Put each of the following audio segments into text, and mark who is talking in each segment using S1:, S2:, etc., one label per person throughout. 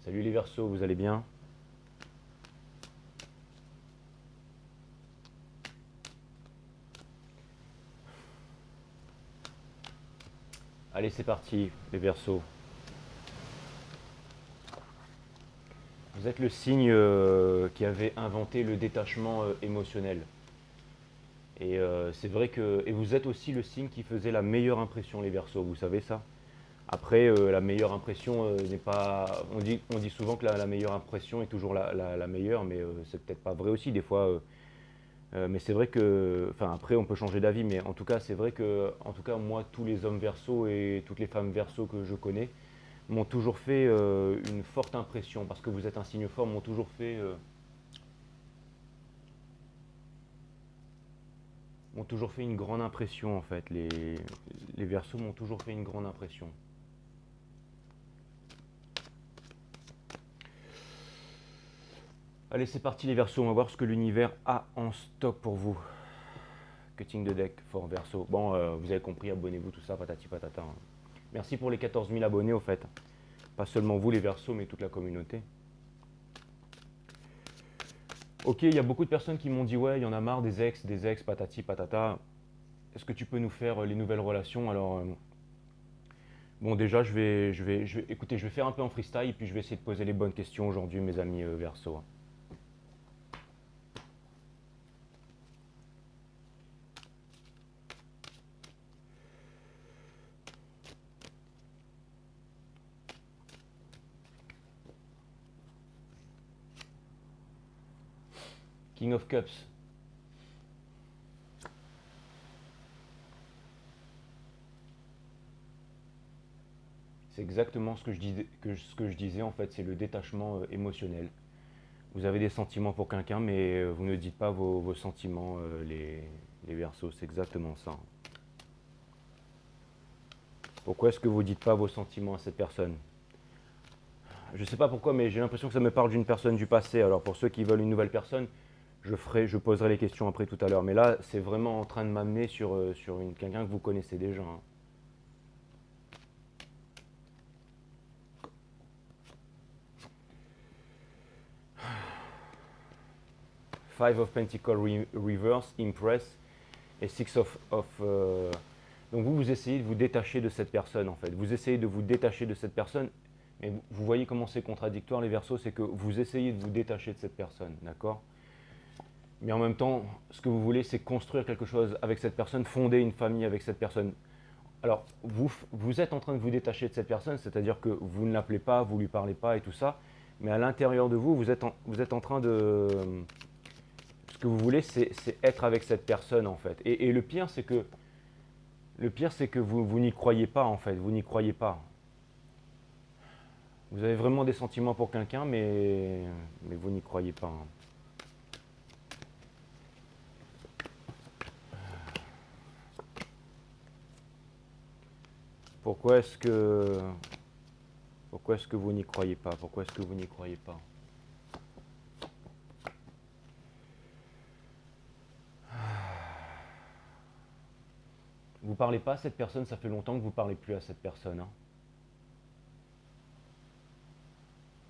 S1: Salut les Verseaux, vous allez bien? Allez, c'est parti, les Verseaux. Vous êtes le signe qui avait inventé le détachement émotionnel. C'est vrai que. Et vous êtes aussi le signe qui faisait la meilleure impression, les Verseaux, vous savez ça? Après, la meilleure impression n'est pas. On dit souvent que la meilleure impression est toujours la meilleure, mais c'est peut-être pas vrai aussi. Des fois, mais c'est vrai que, enfin après on peut changer d'avis, mais en tout cas c'est vrai que, en tout cas moi tous les hommes verso et toutes les femmes verso que je connais m'ont toujours fait une forte impression parce que vous êtes un signe fort, m'ont toujours fait une grande impression en fait. Les versos m'ont toujours fait une grande impression. Allez c'est parti les versos, on va voir ce que l'univers a en stock pour vous. Cutting the deck for verso. Bon vous avez compris, abonnez-vous tout ça, patati patata, hein. Merci pour les 14 000 abonnés au fait. Pas seulement vous les versos mais toute la communauté. Ok, il y a beaucoup de personnes qui m'ont dit ouais, il y en a marre des ex, patati patata. Est-ce que tu peux nous faire les nouvelles relations? Alors, bon, déjà, écoutez, je vais faire un peu en freestyle, puis je vais essayer de poser les bonnes questions aujourd'hui, mes amis Verseau. King of Cups. C'est exactement ce que je disais en fait, c'est le détachement émotionnel. Vous avez des sentiments pour quelqu'un, mais vous ne dites pas vos sentiments, les Verseaux, c'est exactement ça. Pourquoi est-ce que vous ne dites pas vos sentiments à cette personne? Je ne sais pas pourquoi, mais j'ai l'impression que ça me parle d'une personne du passé. Alors pour ceux qui veulent une nouvelle personne, je poserai les questions après tout à l'heure. Mais là, c'est vraiment en train de m'amener sur quelqu'un que vous connaissez déjà, hein. Five of Pentacles reverse, Impress et Six of. Donc vous essayez de vous détacher de cette personne en fait. Vous essayez de vous détacher de cette personne. Mais vous voyez comment c'est contradictoire les Verseaux, c'est que vous essayez de vous détacher de cette personne, d'accord? Mais en même temps, ce que vous voulez, c'est construire quelque chose avec cette personne, fonder une famille avec cette personne. Alors, vous êtes en train de vous détacher de cette personne, c'est-à-dire que vous ne l'appelez pas, vous ne lui parlez pas et tout ça, mais à l'intérieur de vous, vous êtes en train de. Ce que vous voulez, c'est être avec cette personne en fait. Et le pire, c'est que vous n'y croyez pas en fait, vous n'y croyez pas. Vous avez vraiment des sentiments pour quelqu'un, mais vous n'y croyez pas, hein. Pourquoi est-ce que, pourquoi est-ce que vous n'y croyez pas? Pourquoi est-ce que vous n'y croyez pas? Vous parlez pas à cette personne, ça fait longtemps que vous parlez plus à cette personne, hein.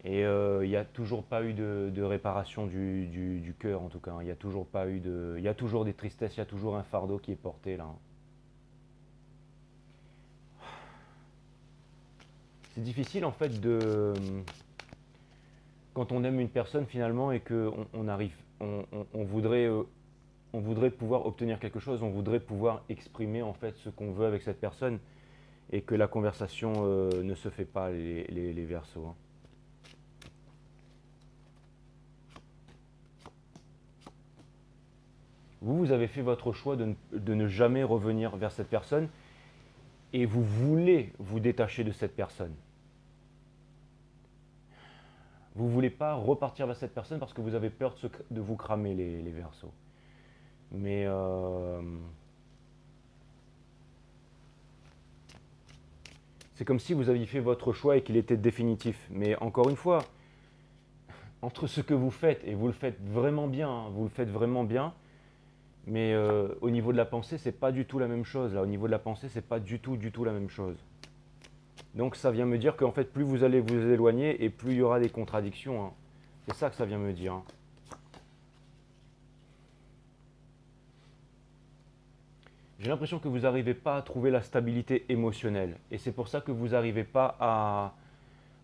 S1: Et il n'y a toujours pas eu de réparation du cœur, en tout cas, hein. Il n'y a toujours pas eu de. Il y a toujours des tristesses, il y a toujours un fardeau qui est porté là, hein. C'est difficile en fait de. Quand on aime une personne finalement et qu'on on arrive. On voudrait pouvoir obtenir quelque chose, on voudrait pouvoir exprimer en fait ce qu'on veut avec cette personne et que la conversation ne se fait pas, les Verseaux, hein. Vous avez fait votre choix de ne jamais revenir vers cette personne et vous voulez vous détacher de cette personne. Vous ne voulez pas repartir vers cette personne parce que vous avez peur de vous cramer, les Verseaux. Mais c'est comme si vous aviez fait votre choix et qu'il était définitif. Mais encore une fois, entre ce que vous faites, et vous le faites vraiment bien, hein, vous le faites vraiment bien, mais au niveau de la pensée, c'est pas du tout la même chose. Là, au niveau de la pensée, c'est pas du tout la même chose. Donc ça vient me dire qu'en fait, plus vous allez vous éloigner et plus il y aura des contradictions, hein. C'est ça que ça vient me dire, hein. J'ai l'impression que vous n'arrivez pas à trouver la stabilité émotionnelle. Et c'est pour ça que vous n'arrivez pas à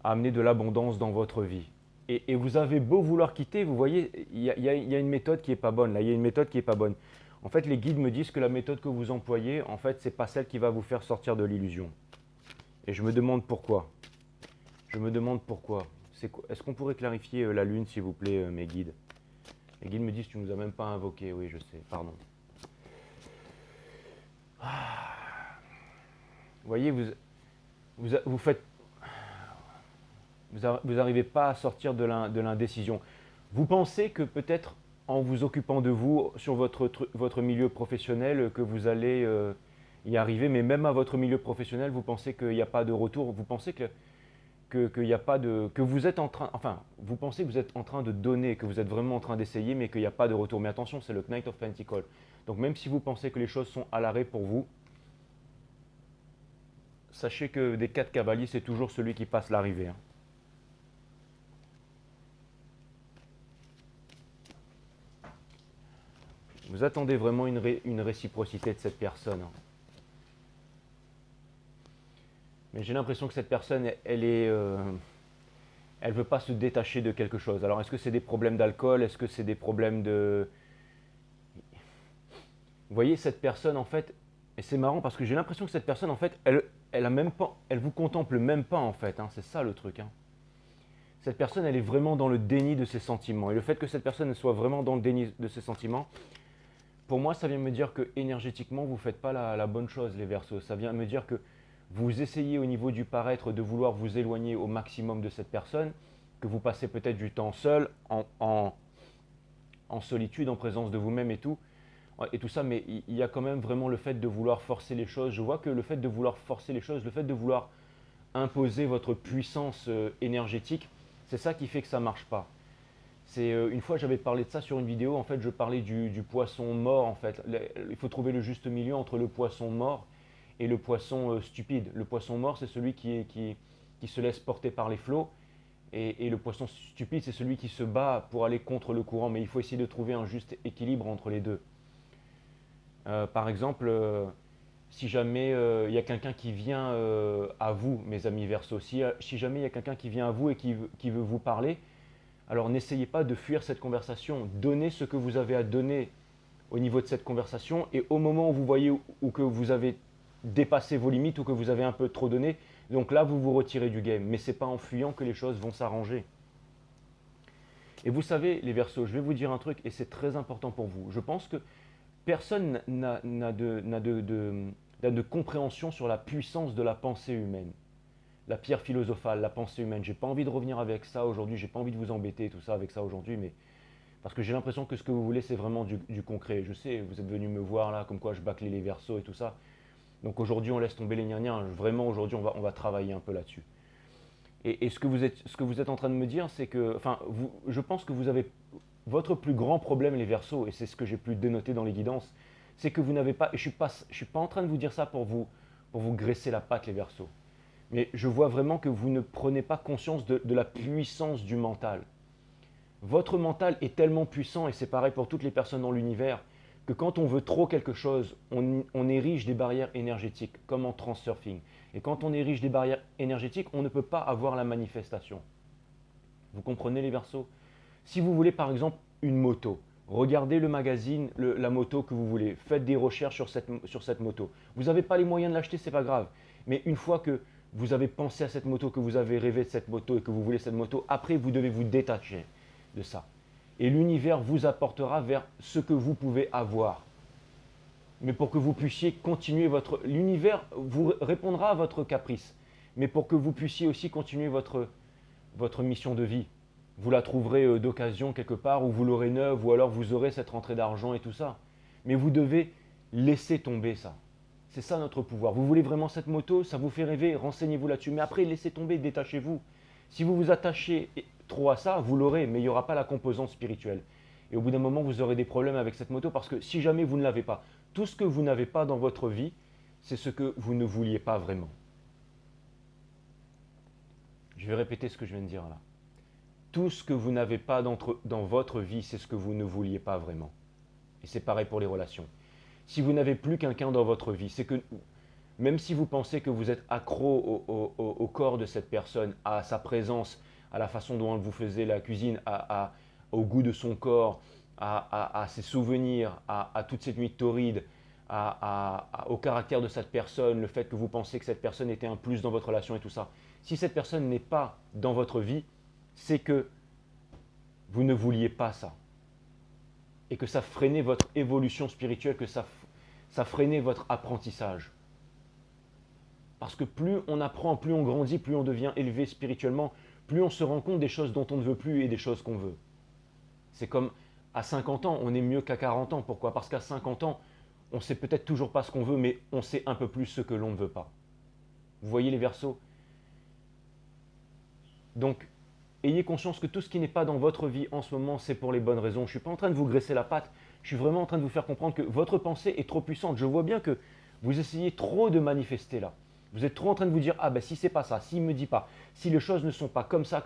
S1: amener de l'abondance dans votre vie. Et vous avez beau vouloir quitter, vous voyez, il y a une méthode qui n'est pas bonne. Là, il y a une méthode qui n'est pas bonne. En fait, les guides me disent que la méthode que vous employez, en fait, ce n'est pas celle qui va vous faire sortir de l'illusion. Et je me demande pourquoi. Je me demande pourquoi. Est-ce qu'on pourrait clarifier la lune, s'il vous plaît, mes guides? Les guides me disent que tu ne nous as même pas invoqué. Oui, je sais, pardon. Vous voyez, vous faites, vous n'arrivez pas à sortir de l'indécision. Vous pensez que peut-être en vous occupant de vous sur votre milieu professionnel, que vous allez y arriver, mais même à votre milieu professionnel, vous pensez qu'il n'y a pas de retour, vous pensez qu'il n'y a pas de, que vous êtes en train, enfin, vous pensez que vous êtes en train de donner, que vous êtes vraiment en train d'essayer, mais qu'il n'y a pas de retour. Mais attention, c'est le Knight of Pentacles. Donc même si vous pensez que les choses sont à l'arrêt pour vous, sachez que des 4 cavaliers, c'est toujours celui qui passe l'arrivée, hein. Vous attendez vraiment une réciprocité de cette personne, hein. Mais j'ai l'impression que cette personne, elle veut pas se détacher de quelque chose. Alors, est-ce que c'est des problèmes d'alcool? Est-ce que c'est des problèmes de... Vous voyez, cette personne, en fait, et c'est marrant parce que j'ai l'impression que cette personne, en fait, elle a même pas, elle vous contemple même pas, en fait, hein. C'est ça le truc, hein. Cette personne, elle est vraiment dans le déni de ses sentiments. Et le fait que cette personne soit vraiment dans le déni de ses sentiments, pour moi, ça vient me dire que énergétiquement, vous ne faites pas la bonne chose, les Verseaux. Ça vient me dire que vous essayez au niveau du paraître de vouloir vous éloigner au maximum de cette personne, que vous passez peut-être du temps seul, en solitude, en présence de vous-même et tout ça, mais il y a quand même vraiment le fait de vouloir forcer les choses. Je vois que le fait de vouloir forcer les choses, le fait de vouloir imposer votre puissance énergétique, c'est ça qui fait que ça ne marche pas. Une fois j'avais parlé de ça sur une vidéo, en fait je parlais du poisson mort en fait. Il faut trouver le juste milieu entre le poisson mort et le poisson stupide. Le poisson mort c'est celui qui se laisse porter par les flots et le poisson stupide c'est celui qui se bat pour aller contre le courant. Mais il faut essayer de trouver un juste équilibre entre les deux. Par exemple, si jamais il y a quelqu'un qui vient à vous, mes amis Verseaux, si jamais il y a quelqu'un qui vient à vous et qui veut vous parler, alors n'essayez pas de fuir cette conversation. Donnez ce que vous avez à donner au niveau de cette conversation et au moment où vous voyez ou que vous avez dépassé vos limites ou que vous avez un peu trop donné, donc là vous vous retirez du game. Mais ce n'est pas en fuyant que les choses vont s'arranger. Et vous savez les Verseaux, je vais vous dire un truc et c'est très important pour vous. Je pense que personne n'a de compréhension sur la puissance de la pensée humaine. La pierre philosophale, la pensée humaine. J'ai pas envie de revenir avec ça aujourd'hui, j'ai pas envie de vous embêter tout ça avec ça aujourd'hui, mais parce que j'ai l'impression que ce que vous voulez c'est vraiment du concret. Je sais, vous êtes venu me voir là, comme quoi je bâclais les Verseaux et tout ça. Donc aujourd'hui on laisse tomber les gnagnans. Vraiment aujourd'hui on va travailler un peu là-dessus. Et ce que vous êtes en train de me dire, c'est que, enfin, je pense que vous avez votre plus grand problème les Verseaux, et c'est ce que j'ai pu dénoter dans les guidances, c'est que vous n'avez pas, et je suis pas en train de vous dire ça pour vous graisser la patte les Verseaux. Mais je vois vraiment que vous ne prenez pas conscience de la puissance du mental. Votre mental est tellement puissant, et c'est pareil pour toutes les personnes dans l'univers, que quand on veut trop quelque chose, on érige des barrières énergétiques, comme en transurfing. Et quand on érige des barrières énergétiques, on ne peut pas avoir la manifestation. Vous comprenez les Verseaux? Si vous voulez par exemple une moto, regardez le magazine, la moto que vous voulez, faites des recherches sur cette moto. Vous n'avez pas les moyens de l'acheter, c'est pas grave. Mais une fois que vous avez pensé à cette moto, que vous avez rêvé de cette moto et que vous voulez cette moto, après vous devez vous détacher de ça. Et l'univers vous apportera vers ce que vous pouvez avoir. Mais pour que vous puissiez continuer l'univers vous répondra à votre caprice. Mais pour que vous puissiez aussi continuer votre mission de vie. Vous la trouverez d'occasion quelque part, ou vous l'aurez neuve, ou alors vous aurez cette rentrée d'argent et tout ça. Mais vous devez laisser tomber ça. C'est ça notre pouvoir. Vous voulez vraiment cette moto, ça vous fait rêver, renseignez-vous là-dessus. Mais après, laissez tomber, détachez-vous. Si vous vous attachez trop à ça, vous l'aurez, mais il n'y aura pas la composante spirituelle. Et au bout d'un moment, vous aurez des problèmes avec cette moto parce que si jamais vous ne l'avez pas, tout ce que vous n'avez pas dans votre vie, c'est ce que vous ne vouliez pas vraiment. Je vais répéter ce que je viens de dire là. Tout ce que vous n'avez pas dans votre vie, c'est ce que vous ne vouliez pas vraiment. Et c'est pareil pour les relations. Si vous n'avez plus quelqu'un dans votre vie, c'est que même si vous pensez que vous êtes accro au corps de cette personne, à sa présence, à la façon dont elle vous faisait la cuisine, au goût de son corps, à ses souvenirs, à toute cette nuit torride, au caractère de cette personne, le fait que vous pensez que cette personne était un plus dans votre relation et tout ça. Si cette personne n'est pas dans votre vie, c'est que vous ne vouliez pas ça. Et que ça freinait votre évolution spirituelle, que ça freinait votre apprentissage. Parce que plus on apprend, plus on grandit, plus on devient élevé spirituellement, plus on se rend compte des choses dont on ne veut plus et des choses qu'on veut. C'est comme à 50 ans, on est mieux qu'à 40 ans. Pourquoi? Parce qu'à 50 ans, on ne sait peut-être toujours pas ce qu'on veut, mais on sait un peu plus ce que l'on ne veut pas. Vous voyez les Verseaux? Donc, ayez conscience que tout ce qui n'est pas dans votre vie en ce moment, c'est pour les bonnes raisons. Je ne suis pas en train de vous graisser la patte, je suis vraiment en train de vous faire comprendre que votre pensée est trop puissante. Je vois bien que vous essayez trop de manifester là. Vous êtes trop en train de vous dire, ah ben si c'est pas ça, s'il ne me dit pas, si les choses ne sont pas comme ça,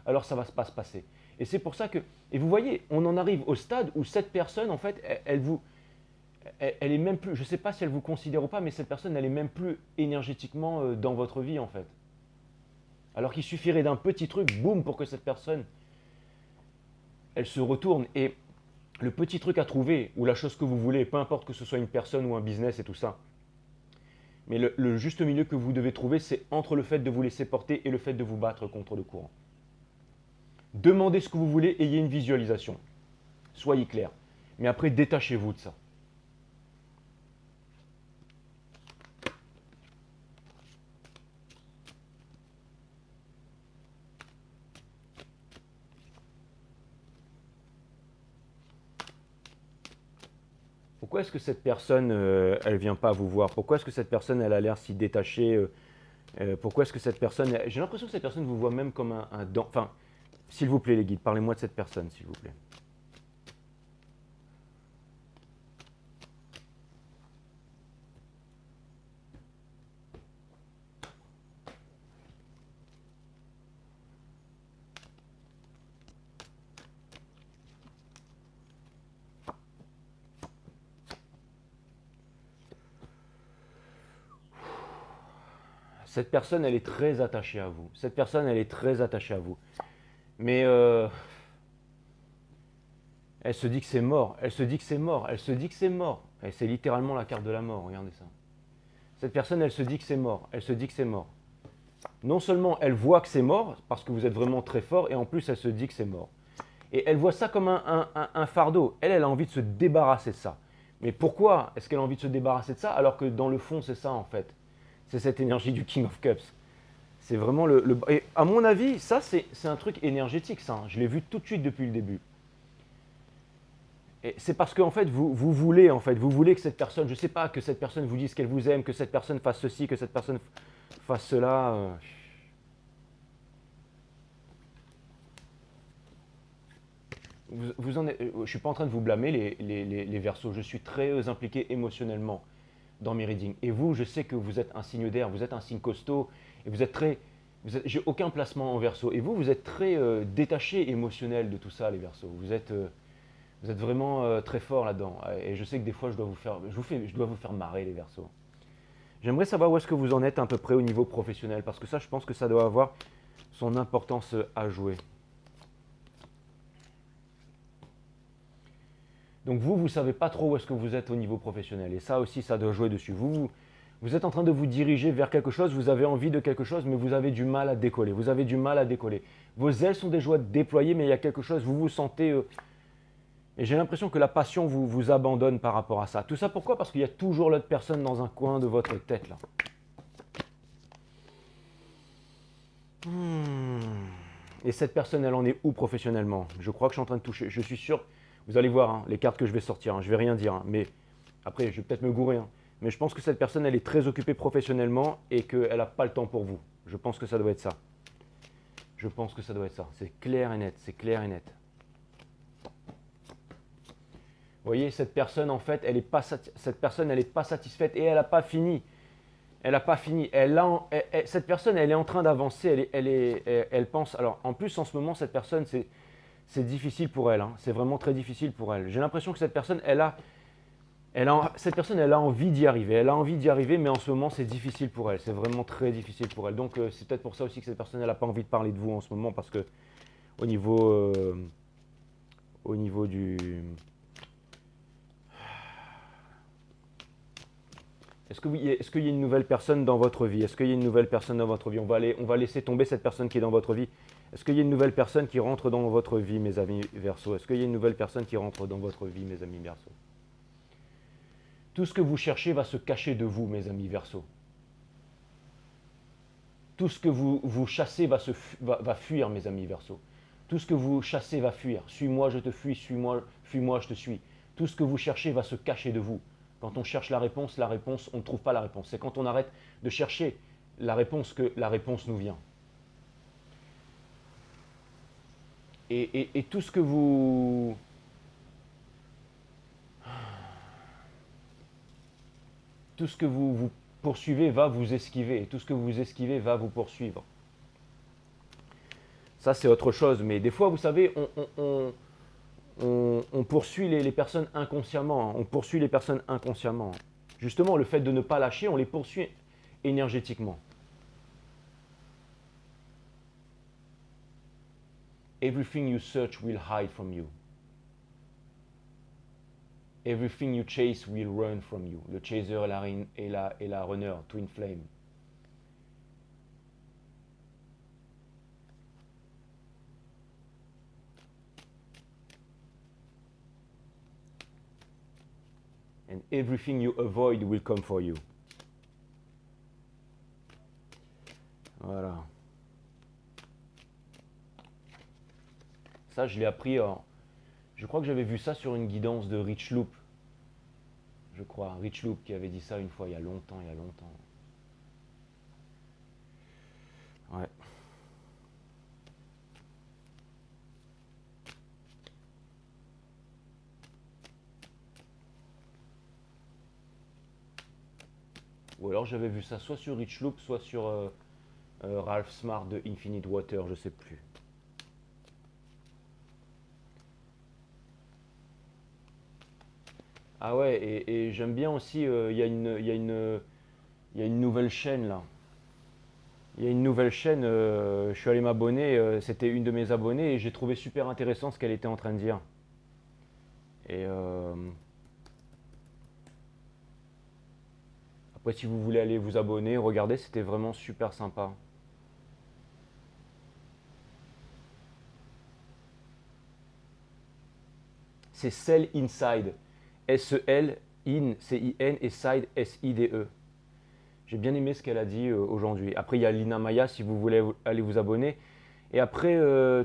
S1: alors ça ne va pas se passer. Et c'est pour ça que, et vous voyez, on en arrive au stade où cette personne, en fait, elle est même plus, je ne sais pas si elle vous considère ou pas, mais cette personne, elle est même plus énergétiquement dans votre vie, en fait. Alors qu'il suffirait d'un petit truc, boum, pour que cette personne, elle se retourne. Et le petit truc à trouver, ou la chose que vous voulez, peu importe que ce soit une personne ou un business et tout ça, mais le juste milieu que vous devez trouver, c'est entre le fait de vous laisser porter et le fait de vous battre contre le courant. Demandez ce que vous voulez, ayez une visualisation. Soyez clair. Mais après, détachez-vous de ça. Pourquoi est-ce que cette personne, elle ne vient pas vous voir? Pourquoi est-ce que cette personne, elle a l'air si détachée? Pourquoi est-ce que cette personne... J'ai l'impression que cette personne vous voit même comme un dent. Enfin, s'il vous plaît les guides, parlez-moi de cette personne, s'il vous plaît. Cette personne, elle est très attachée à vous. Cette personne, elle est très attachée à vous. Mais elle se dit que c'est mort. Elle se dit que c'est mort. Elle se dit que c'est mort. Et c'est littéralement la carte de la mort, regardez ça. Cette personne, elle se dit que c'est mort. Elle se dit que c'est mort. Non seulement elle voit que c'est mort, parce que vous êtes vraiment très fort, et en plus elle se dit que c'est mort. Et elle voit ça comme un fardeau. Elle a envie de se débarrasser de ça. Mais pourquoi est-ce qu'elle a envie de se débarrasser de ça alors que dans le fond, c'est ça en fait? C'est cette énergie du King of Cups. C'est vraiment Et à mon avis, ça, c'est un truc énergétique, ça. Je l'ai vu tout de suite depuis le début. Et c'est parce que en fait, vous voulez que cette personne, je ne sais pas, que cette personne vous dise qu'elle vous aime, que cette personne fasse ceci, que cette personne fasse cela. Je ne suis pas en train de vous blâmer, les Verseaux. Je suis très impliqué émotionnellement dans mes readings. Et vous, je sais que vous êtes un signe d'air, vous êtes un signe costaud, et vous êtes très... J'ai aucun placement en Verseau. Et vous êtes très détaché émotionnel de tout ça, les Verseaux. Vous êtes vraiment très fort là-dedans. Et je sais que des fois, je dois vous faire marrer, les Verseaux. J'aimerais savoir où est-ce que vous en êtes à peu près au niveau professionnel, parce que ça, je pense que ça doit avoir son importance à jouer. Donc vous ne savez pas trop où est-ce que vous êtes au niveau professionnel. Et ça aussi, ça doit jouer dessus. Vous êtes en train de vous diriger vers quelque chose, vous avez envie de quelque chose, mais vous avez du mal à décoller. Vous avez du mal à décoller. Vos ailes sont déjà déployées, mais il y a quelque chose, vous vous sentez... Et j'ai l'impression que la passion vous abandonne par rapport à ça. Tout ça pourquoi? Parce qu'il y a toujours l'autre personne dans un coin de votre tête, là. Et cette personne, elle en est où professionnellement? Je crois que je suis en train de toucher. Je suis sûr, vous allez voir hein, les cartes que je vais sortir. Hein, je ne vais rien dire. Hein, mais après, je vais peut-être me gourer. Hein, mais je pense que cette personne, elle est très occupée professionnellement et qu'elle n'a pas le temps pour vous. Je pense que ça doit être ça. Je pense que ça doit être ça. C'est clair et net. C'est clair et net. Vous voyez, cette personne, en fait, elle n'est pas satisfaite et elle n'a pas fini. Elle n'a pas fini. Cette personne, elle est en train d'avancer. Elle pense. Alors, en plus, en ce moment, cette personne, c'est difficile pour elle. Hein. C'est vraiment très difficile pour elle. J'ai l'impression que cette personne, cette personne, elle a envie d'y arriver. Elle a envie d'y arriver, mais en ce moment, c'est difficile pour elle. C'est vraiment très difficile pour elle. Donc, c'est peut-être pour ça aussi que cette personne, elle n'a pas envie de parler de vous en ce moment, parce que au niveau, euh, au niveau du, est-ce qu'il y a une nouvelle personne dans votre vie? Est-ce qu'il y a une nouvelle personne dans votre vie? On va laisser tomber cette personne qui est dans votre vie. Est-ce qu'il y a une nouvelle personne qui rentre dans votre vie, mes amis Verseau? Est-ce qu'il y a une nouvelle personne qui rentre dans votre vie, mes amis Verseau? Tout ce que vous cherchez va se cacher de vous, mes amis Verseau. Tout ce que vous chassez va fuir, mes amis Verseau. Tout ce que vous chassez va fuir. Suis-moi, je te fuis, fuis-moi, je te suis. Tout ce que vous cherchez va se cacher de vous. Quand on cherche la réponse, on ne trouve pas la réponse. C'est quand on arrête de chercher la réponse que la réponse nous vient. Et tout ce que vous... Tout ce que vous poursuivez va vous esquiver. Et tout ce que vous esquivez va vous poursuivre. Ça, c'est autre chose. Mais des fois, vous savez, on poursuit les personnes inconsciemment. On poursuit les personnes inconsciemment. Justement, le fait de ne pas lâcher, on les poursuit énergétiquement. Everything you search will hide from you. Everything you chase will run from you. Le chaser et la runner, twin flame. And everything you avoid will come for you. Voilà. Ça, je l'ai appris. Je crois que j'avais vu ça sur une guidance de Rich Loop. Je crois, Rich Loop qui avait dit ça une fois, il y a longtemps, Ouais. Ou alors j'avais vu ça soit sur Rich Loop, soit sur Ralph Smart de Infinite Water, je sais plus. Ah ouais, et j'aime bien aussi, il y a une nouvelle chaîne là. Il y a une nouvelle chaîne, je suis allé m'abonner, c'était une de mes abonnées et j'ai trouvé super intéressant ce qu'elle était en train de dire. Et après, si vous voulez aller vous abonner, regardez, c'était vraiment super sympa. C'est Sell Inside. S-E-L, In, C-I-N, et Side, S-I-D-E. J'ai bien aimé ce qu'elle a dit aujourd'hui. Après, il y a Lina Maya, si vous voulez aller vous abonner. Et après,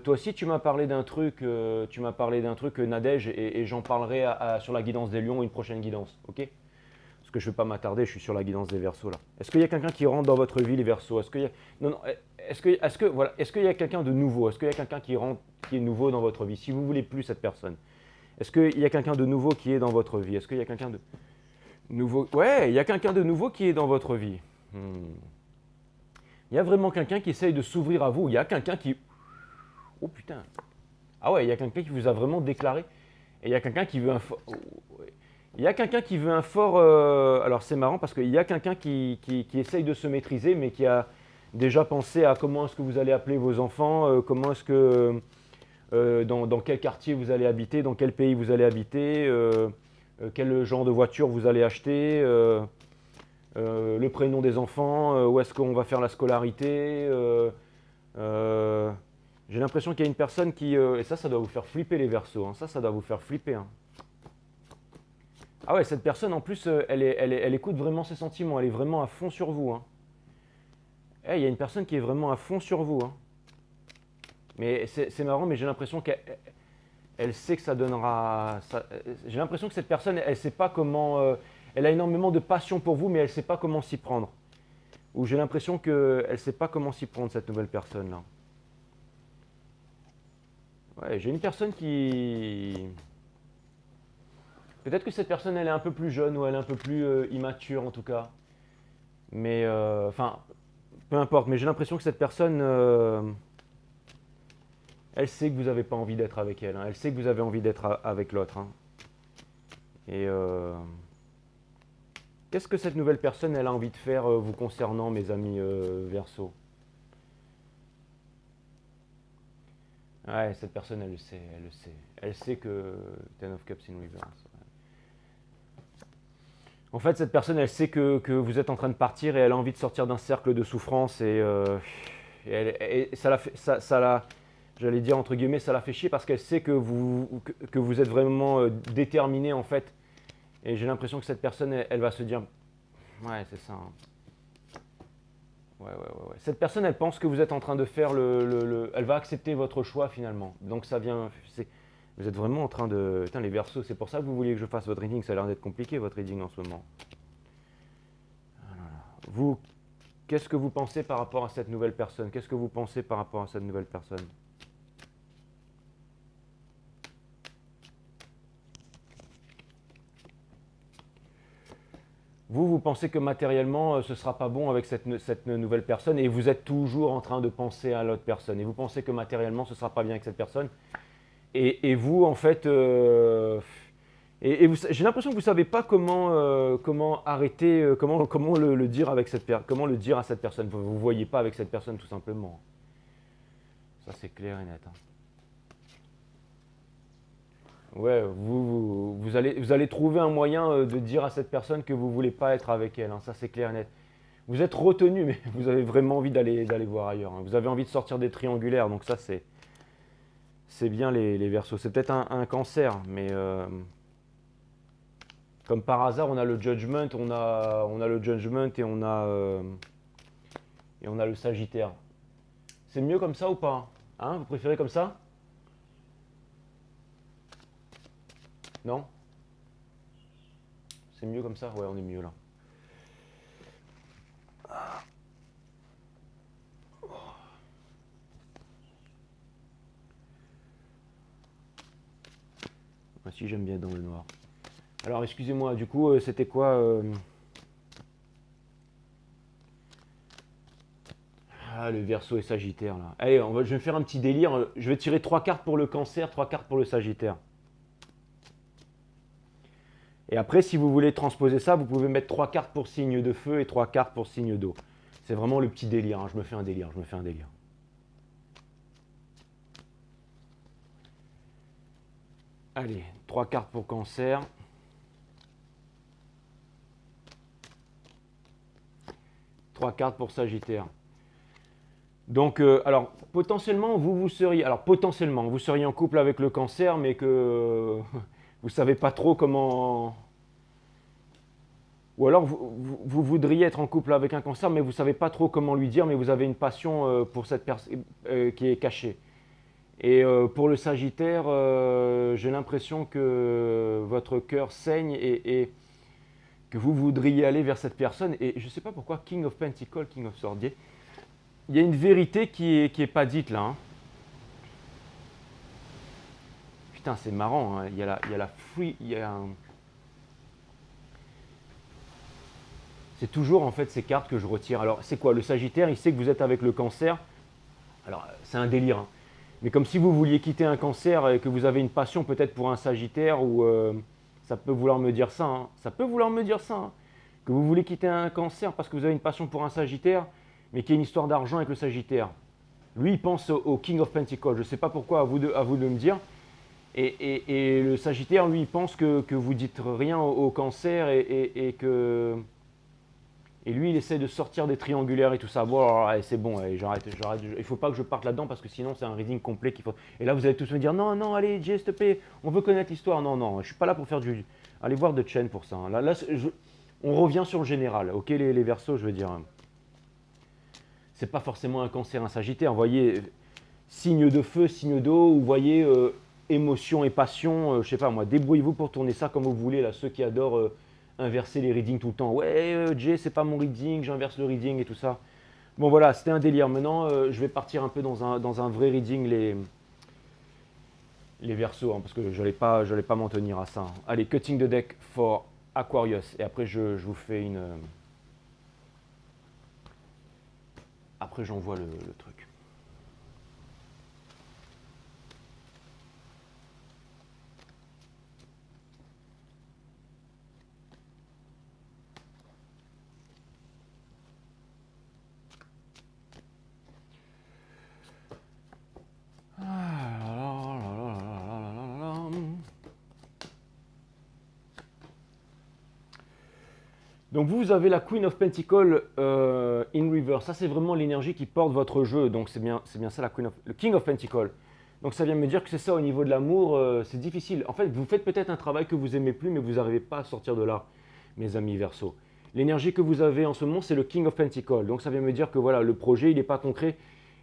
S1: toi aussi, tu m'as parlé d'un truc, Nadège, et j'en parlerai sur la guidance des lions, une prochaine guidance, ok? Parce que je ne vais pas m'attarder, je suis sur la guidance des Verseaux là. Est-ce qu'il y a quelqu'un qui rentre dans votre vie, les Verseaux? Est-ce qu'il y a... Non, non, est-ce qu'il y a quelqu'un de nouveau? Est-ce qu'il y a quelqu'un qui rentre, qui est nouveau dans votre vie? Si vous voulez plus cette personne, est-ce qu'il y a quelqu'un de nouveau qui est dans votre vie? Est-ce qu'il y a quelqu'un de nouveau? Ouais, il y a quelqu'un de nouveau qui est dans votre vie. Il y a vraiment quelqu'un qui essaye de s'ouvrir à vous. Il y a quelqu'un qui... Oh putain. Ah ouais, il y a quelqu'un qui vous a vraiment déclaré. Et il y a quelqu'un qui veut un fort... Il y a quelqu'un qui veut un fort... Alors c'est marrant parce qu'il y a quelqu'un qui essaye de se maîtriser, mais qui a déjà pensé à comment est-ce que vous allez appeler vos enfants, comment est-ce que... dans quel quartier vous allez habiter, dans quel pays vous allez habiter, quel genre de voiture vous allez acheter, le prénom des enfants, où est-ce qu'on va faire la scolarité. J'ai l'impression qu'il y a une personne qui... et ça doit vous faire flipper les Verseaux. Hein, ça doit vous faire flipper. Hein. Ah ouais, cette personne en plus, elle écoute vraiment ses sentiments. Elle est vraiment à fond sur vous. Hein. Il y a une personne qui est vraiment à fond sur vous. Hein. Mais c'est marrant, mais j'ai l'impression qu'elle sait que ça donnera... j'ai l'impression que cette personne, elle ne sait pas comment... elle a énormément de passion pour vous, mais elle ne sait pas comment s'y prendre. Ou j'ai l'impression qu'elle ne sait pas comment s'y prendre, cette nouvelle personne-là. Ouais, j'ai une personne qui... Peut-être que cette personne, elle est un peu plus jeune ou elle est un peu plus immature en tout cas. Mais, enfin, peu importe, mais j'ai l'impression que cette personne, elle sait que vous n'avez pas envie d'être avec elle, hein. Elle sait que vous avez envie d'être avec l'autre, hein. Et qu'est-ce que cette nouvelle personne, elle a envie de faire vous concernant, mes amis Verseau? Ouais, cette personne, elle le sait, elle le sait. Elle sait que Ten of Cups in Reverse. En fait, cette personne, elle sait que vous êtes en train de partir et elle a envie de sortir d'un cercle de souffrance et ça la fait, j'allais dire entre guillemets, ça la fait chier parce qu'elle sait que vous êtes vraiment déterminé en fait. Et j'ai l'impression que cette personne, elle va se dire, ouais, c'est ça, hein. Ouais, ouais, ouais, ouais. Cette personne, elle pense que vous êtes en train de faire elle va accepter votre choix finalement. Donc ça vient, vous êtes vraiment en train de, putain les Verseaux, c'est pour ça que vous vouliez que je fasse votre reading. Ça a l'air d'être compliqué votre reading en ce moment. Vous, qu'est-ce que vous pensez par rapport à cette nouvelle personne? Qu'est-ce que vous pensez par rapport à cette nouvelle personne? Vous pensez que matériellement, ce ne sera pas bon avec cette nouvelle personne et vous êtes toujours en train de penser à l'autre personne. Et vous pensez que matériellement, ce ne sera pas bien avec cette personne. Et vous, en fait, j'ai l'impression que vous ne savez pas comment arrêter, comment le dire avec comment le dire à cette personne. Vous ne voyez pas avec cette personne tout simplement. Ça, c'est clair et net, hein. Ouais, vous allez trouver un moyen de dire à cette personne que vous ne voulez pas être avec elle, hein. Ça, c'est clair et net. Vous êtes retenu, mais vous avez vraiment envie d'aller voir ailleurs, hein. Vous avez envie de sortir des triangulaires, donc ça, c'est bien les Verseaux. C'est peut-être un cancer, mais comme par hasard, on a le Judgment, on a le Judgment et on a le Sagittaire. C'est mieux comme ça ou pas? Hein, vous préférez comme ça? Non? C'est mieux comme ça? Ouais, on est mieux là. Moi aussi, j'aime bien dans le noir. Alors, excusez-moi, du coup, c'était quoi Ah, le Verseau et Sagittaire là. Allez, je vais faire un petit délire. Je vais tirer 3 cartes pour le Cancer, 3 cartes pour le Sagittaire. Et après, si vous voulez transposer ça, vous pouvez mettre 3 cartes pour signe de feu et 3 cartes pour signe d'eau. C'est vraiment le petit délire, hein. Je me fais un délire, je me fais un délire. Allez, 3 cartes pour Cancer. 3 cartes pour Sagittaire. Donc, alors, potentiellement, vous seriez en couple avec le Cancer, mais que vous ne savez pas trop comment. Ou alors, vous voudriez être en couple avec un Cancer, mais vous ne savez pas trop comment lui dire, mais vous avez une passion pour cette personne qui est cachée. Et pour le Sagittaire, j'ai l'impression que votre cœur saigne et que vous voudriez aller vers cette personne. Et je ne sais pas pourquoi King of Pentacles, King of Swords, il y a une vérité qui est pas dite là, hein. Putain, c'est marrant, hein. Il y a la free, c'est toujours en fait ces cartes que je retire. Alors c'est quoi? Le Sagittaire, il sait que vous êtes avec le Cancer. Alors c'est un délire, hein. Mais comme si vous vouliez quitter un Cancer et que vous avez une passion peut-être pour un Sagittaire ou ça peut vouloir me dire ça, hein. Ça peut vouloir me dire ça, hein. Que vous voulez quitter un Cancer parce que vous avez une passion pour un Sagittaire, mais qu'il y a une histoire d'argent avec le Sagittaire. Lui, il pense au King of Pentacles. Je ne sais pas pourquoi, à vous de me dire. Et le Sagittaire, lui, il pense que vous dites rien au Cancer et que. Et lui, il essaie de sortir des triangulaires et tout ça. Bon, alors, allez, c'est bon, allez, j'arrête. Il ne faut pas que je parte là-dedans parce que sinon, c'est un reading complet qu'il faut. Et là, vous allez tous me dire non, non, allez, Jay, s'il te plaît, on veut connaître l'histoire. Non, non, je ne suis pas là pour faire du. Allez voir de Chen pour ça, hein. Là, on revient sur le général. Ok, les Verseaux, je veux dire. C'est pas forcément un Cancer, un Sagittaire. Vous voyez, signe de feu, signe d'eau, ou vous voyez émotion et passion. Je sais pas moi, débrouillez-vous pour tourner ça comme vous voulez. Là, ceux qui adorent inverser les readings tout le temps. Ouais, Jay, c'est pas mon reading, j'inverse le reading et tout ça. Bon voilà, c'était un délire. Maintenant, je vais partir un peu dans un vrai reading les Verseaux, hein, parce que je n'allais pas m'en tenir à ça, hein. Allez, cutting the deck for Aquarius. Et après, je vous fais une. après j'envoie le truc. Donc vous avez la Queen of Pentacles in reverse. Ça c'est vraiment l'énergie qui porte votre jeu. Donc c'est bien ça la le King of Pentacles. Donc ça vient me dire que c'est ça au niveau de l'amour, c'est difficile. En fait, vous faites peut-être un travail que vous aimez plus, mais vous n'arrivez pas à sortir de là, mes amis Verseau. L'énergie que vous avez en ce moment, c'est le King of Pentacles. Donc ça vient me dire que voilà, le projet, il n'est pas concret.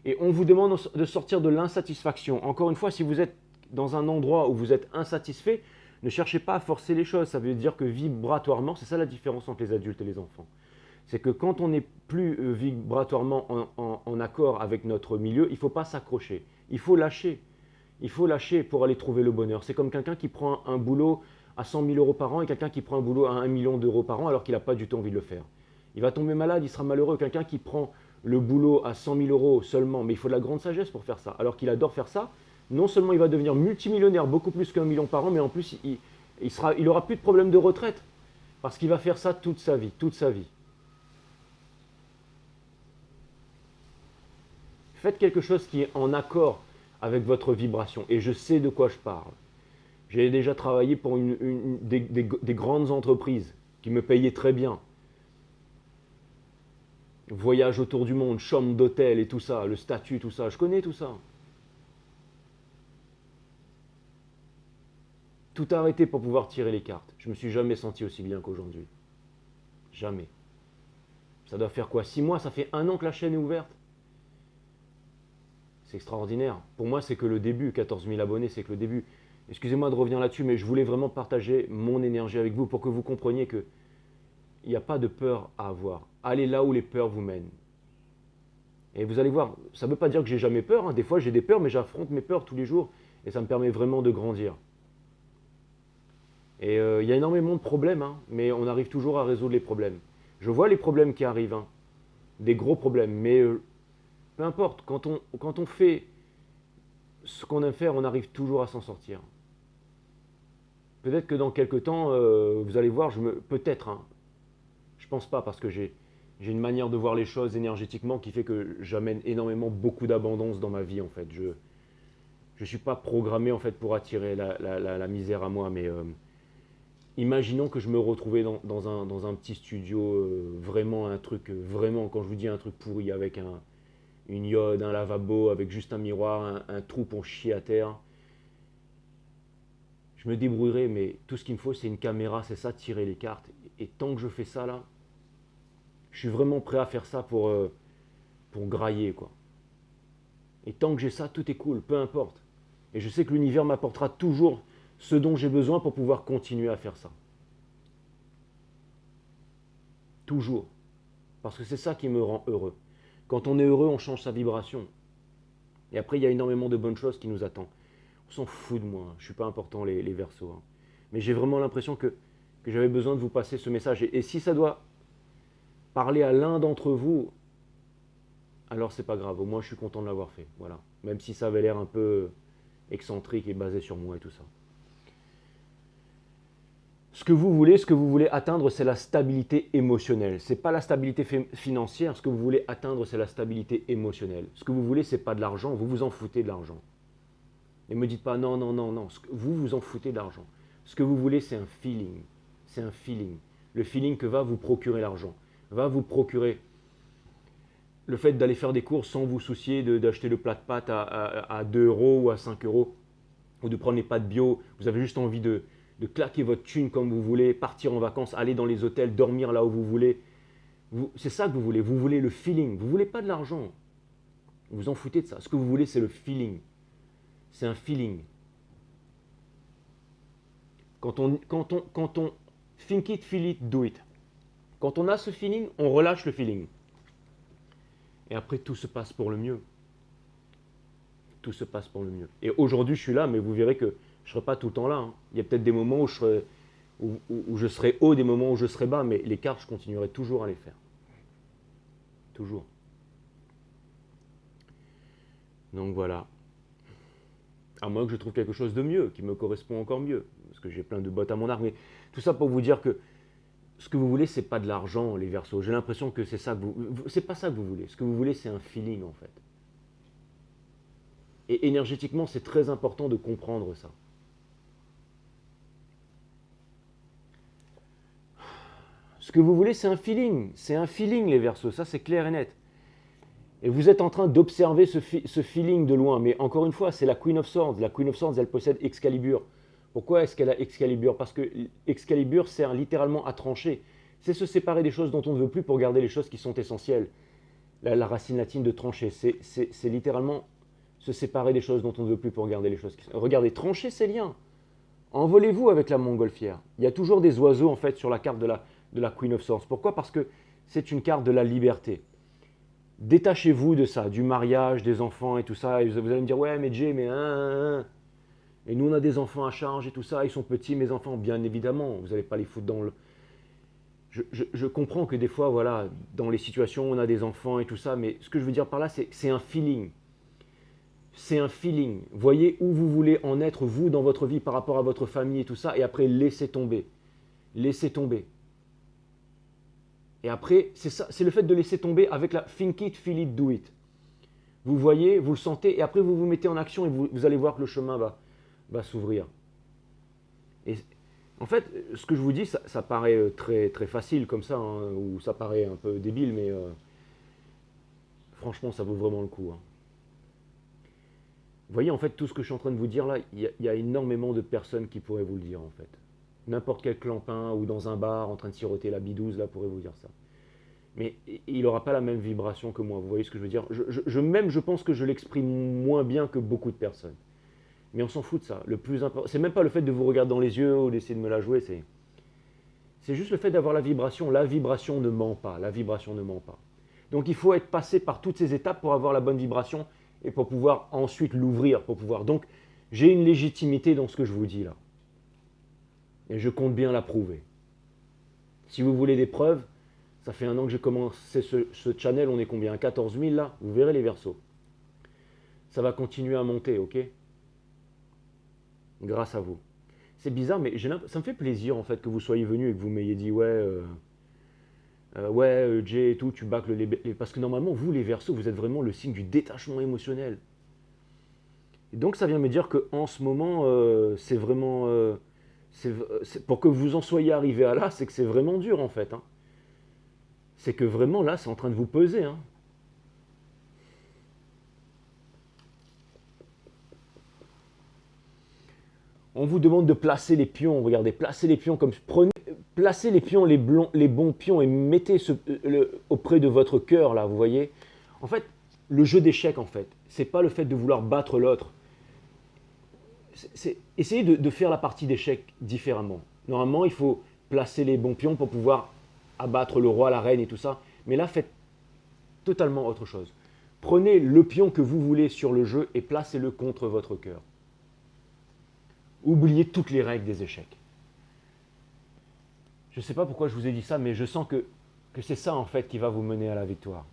S1: Et on vous demande de sortir de l'insatisfaction. Encore une fois, si vous êtes dans un endroit où vous êtes insatisfait, ne cherchez pas à forcer les choses. Ça veut dire que vibratoirement, c'est ça la différence entre les adultes et les enfants. C'est que quand on n'est plus vibratoirement en accord avec notre milieu, il ne faut pas s'accrocher. Il faut lâcher. Il faut lâcher pour aller trouver le bonheur. C'est comme quelqu'un qui prend un boulot à 100 000 euros par an et quelqu'un qui prend un boulot à 1 million d'euros par an alors qu'il n'a pas du tout envie de le faire. Il va tomber malade, il sera malheureux. Quelqu'un qui prend le boulot à 100 000 euros seulement, mais il faut de la grande sagesse pour faire ça, alors qu'il adore faire ça, non seulement il va devenir multimillionnaire, beaucoup plus qu'1 million par an, mais en plus il aura plus de problème de retraite, parce qu'il va faire ça toute sa vie, toute sa vie. Faites quelque chose qui est en accord avec votre vibration, et je sais de quoi je parle. J'ai déjà travaillé pour des grandes entreprises qui me payaient très bien. Voyage autour du monde, chambre d'hôtel et tout ça, le statut, tout ça, je connais tout ça. Tout arrêté pour pouvoir tirer les cartes. Je me suis jamais senti aussi bien qu'aujourd'hui. Jamais. Ça doit faire quoi? 6 mois? Ça fait 1 an que la chaîne est ouverte. C'est extraordinaire. Pour moi, c'est que le début. 14 000 abonnés, c'est que le début. Excusez-moi de revenir là-dessus, mais je voulais vraiment partager mon énergie avec vous pour que vous compreniez qu'il n'y a pas de peur à avoir. Allez là où les peurs vous mènent. Et vous allez voir, ça ne veut pas dire que j'ai jamais peur. Hein. Des fois, j'ai des peurs, mais j'affronte mes peurs tous les jours. Et ça me permet vraiment de grandir. Et il y a énormément de problèmes, hein, mais on arrive toujours à résoudre les problèmes. Je vois les problèmes qui arrivent, hein, des gros problèmes, mais peu importe, quand on fait ce qu'on aime faire, on arrive toujours à s'en sortir. Peut-être que dans quelques temps, vous allez voir, peut-être, hein, je pense pas, parce que j'ai une manière de voir les choses énergétiquement qui fait que j'amène énormément beaucoup d'abondance dans ma vie, en fait. Je ne suis pas programmé, en fait, pour attirer la misère à moi, mais imaginons que je me retrouvais dans un petit studio, vraiment un truc, vraiment, quand je vous dis un truc pourri, avec une iode, un lavabo, avec juste un miroir, un trou pour chier à terre. Je me débrouillerai, mais tout ce qu'il me faut, c'est une caméra, c'est ça, tirer les cartes. Et tant que je fais ça, là, je suis vraiment prêt à faire ça pour grailler, quoi. Et tant que j'ai ça, tout est cool, peu importe. Et je sais que l'univers m'apportera toujours ce dont j'ai besoin pour pouvoir continuer à faire ça. Toujours. Parce que c'est ça qui me rend heureux. Quand on est heureux, on change sa vibration. Et après, il y a énormément de bonnes choses qui nous attendent. On s'en fout de moi, je ne suis pas important les Verseaux. Hein. Mais j'ai vraiment l'impression que j'avais besoin de vous passer ce message. Et si ça doit parler à l'un d'entre vous, alors c'est pas grave. Au moins, je suis content de l'avoir fait. Voilà. Même si ça avait l'air un peu excentrique et basé sur moi et tout ça. Ce que vous voulez atteindre, c'est la stabilité émotionnelle. Ce n'est pas la stabilité financière. Ce que vous voulez atteindre, c'est la stabilité émotionnelle. Ce que vous voulez, ce n'est pas de l'argent. Vous vous en foutez de l'argent. Et ne me dites pas non, non, non, non. Vous vous en foutez de l'argent. Ce que vous voulez, c'est un feeling. C'est un feeling. Le feeling que va vous procurer l'argent. Va vous procurer le fait d'aller faire des courses sans vous soucier d'acheter le plat de pâtes à 2 euros ou à 5 euros. Ou de prendre les pâtes bio. Vous avez juste envie de claquer votre thune comme vous voulez, partir en vacances, aller dans les hôtels, dormir là où vous voulez. C'est ça que vous voulez le feeling. Vous ne voulez pas de l'argent. Vous vous en foutez de ça. Ce que vous voulez, c'est le feeling. C'est un feeling. Quand on think it, feel it, do it. Quand on a ce feeling, on relâche le feeling. Et après, tout se passe pour le mieux. Tout se passe pour le mieux. Et aujourd'hui, je suis là, mais vous verrez que je ne serai pas tout le temps là. Hein. Il y a peut-être des moments où je serai haut, des moments où je serai bas, mais les cartes, je continuerai toujours à les faire. Toujours. Donc voilà. À moins que je trouve quelque chose de mieux, qui me correspond encore mieux. Parce que j'ai plein de bottes à mon arc. Mais tout ça pour vous dire que ce que vous voulez, c'est pas de l'argent, les Verseaux. J'ai l'impression que c'est ça que c'est pas ça que vous voulez. Ce que vous voulez, c'est un feeling en fait. Et énergétiquement, c'est très important de comprendre ça. Ce que vous voulez, c'est un feeling. C'est un feeling, les Verseaux. Ça, c'est clair et net. Et vous êtes en train d'observer ce feeling de loin. Mais encore une fois, c'est la Queen of Swords. La Queen of Swords, elle possède Excalibur. Pourquoi est-ce qu'elle a Excalibur? Parce que Excalibur sert littéralement à trancher. C'est se séparer des choses dont on ne veut plus pour garder les choses qui sont essentielles. La racine latine de trancher, c'est littéralement se séparer des choses dont on ne veut plus pour garder les choses qui sont... Regardez, trancher ces liens. Envolez-vous avec la montgolfière. Il y a toujours des oiseaux en fait sur la carte de la Queen of Swords. Pourquoi? Parce que c'est une carte de la liberté. Détachez-vous de ça, du mariage, des enfants et tout ça. Et vous allez me dire, ouais, mais Jay, mais et nous, on a des enfants à charge et tout ça. Ils sont petits, mes enfants, bien évidemment. Vous n'allez pas les foutre dans le... Je comprends que des fois, voilà, dans les situations, on a des enfants et tout ça. Mais ce que je veux dire par là, c'est un feeling. C'est un feeling. Voyez où vous voulez en être, vous, dans votre vie, par rapport à votre famille et tout ça. Et après, laissez tomber. Laissez tomber. Et après, c'est ça, c'est le fait de laisser tomber avec la think it, feel it, do it. Vous voyez, vous le sentez, et après vous vous mettez en action et vous allez voir que le chemin va s'ouvrir. Et en fait, ce que je vous dis, ça paraît très, très facile comme ça, hein, ou ça paraît un peu débile, mais franchement, ça vaut vraiment le coup. Hein. Vous voyez, en fait, tout ce que je suis en train de vous dire là, il y a énormément de personnes qui pourraient vous le dire, en fait. N'importe quel clampin ou dans un bar en train de siroter la bidouze, là, pourrait vous dire ça. Mais il n'aura pas la même vibration que moi. Vous voyez ce que je veux dire? Même, je pense que je l'exprime moins bien que beaucoup de personnes. Mais on s'en fout de ça. Le plus important, c'est même pas le fait de vous regarder dans les yeux ou d'essayer de me la jouer. C'est juste le fait d'avoir la vibration. La vibration ne ment pas. La vibration ne ment pas. Donc il faut être passé par toutes ces étapes pour avoir la bonne vibration et pour pouvoir ensuite l'ouvrir. Pour pouvoir. Donc j'ai une légitimité dans ce que je vous dis là. Et je compte bien la prouver. Si vous voulez des preuves, ça fait 1 an que j'ai commencé ce channel, on est combien? 14 000 là? Vous verrez les Verseaux. Ça va continuer à monter, ok? Grâce à vous. C'est bizarre, mais ça me fait plaisir en fait que vous soyez venu et que vous m'ayez dit ouais, Jay et tout, tu bâcles parce que normalement, vous les Verseaux, vous êtes vraiment le signe du détachement émotionnel. Et donc ça vient me dire qu'en ce moment, c'est vraiment... pour que vous en soyez arrivé à là, c'est que c'est vraiment dur en fait. Hein. C'est que vraiment là, c'est en train de vous peser. Hein. On vous demande de placer les pions. Regardez, placez les pions comme placez les pions, les bons pions et mettez auprès de votre cœur là. Vous voyez. En fait, le jeu d'échecs en fait, c'est pas le fait de vouloir battre l'autre. C'est essayer de faire la partie d'échecs différemment. Normalement, il faut placer les bons pions pour pouvoir abattre le roi, la reine et tout ça. Mais là, faites totalement autre chose. Prenez le pion que vous voulez sur le jeu et placez-le contre votre cœur. Oubliez toutes les règles des échecs. Je ne sais pas pourquoi je vous ai dit ça, mais je sens que c'est ça en fait qui va vous mener à la victoire.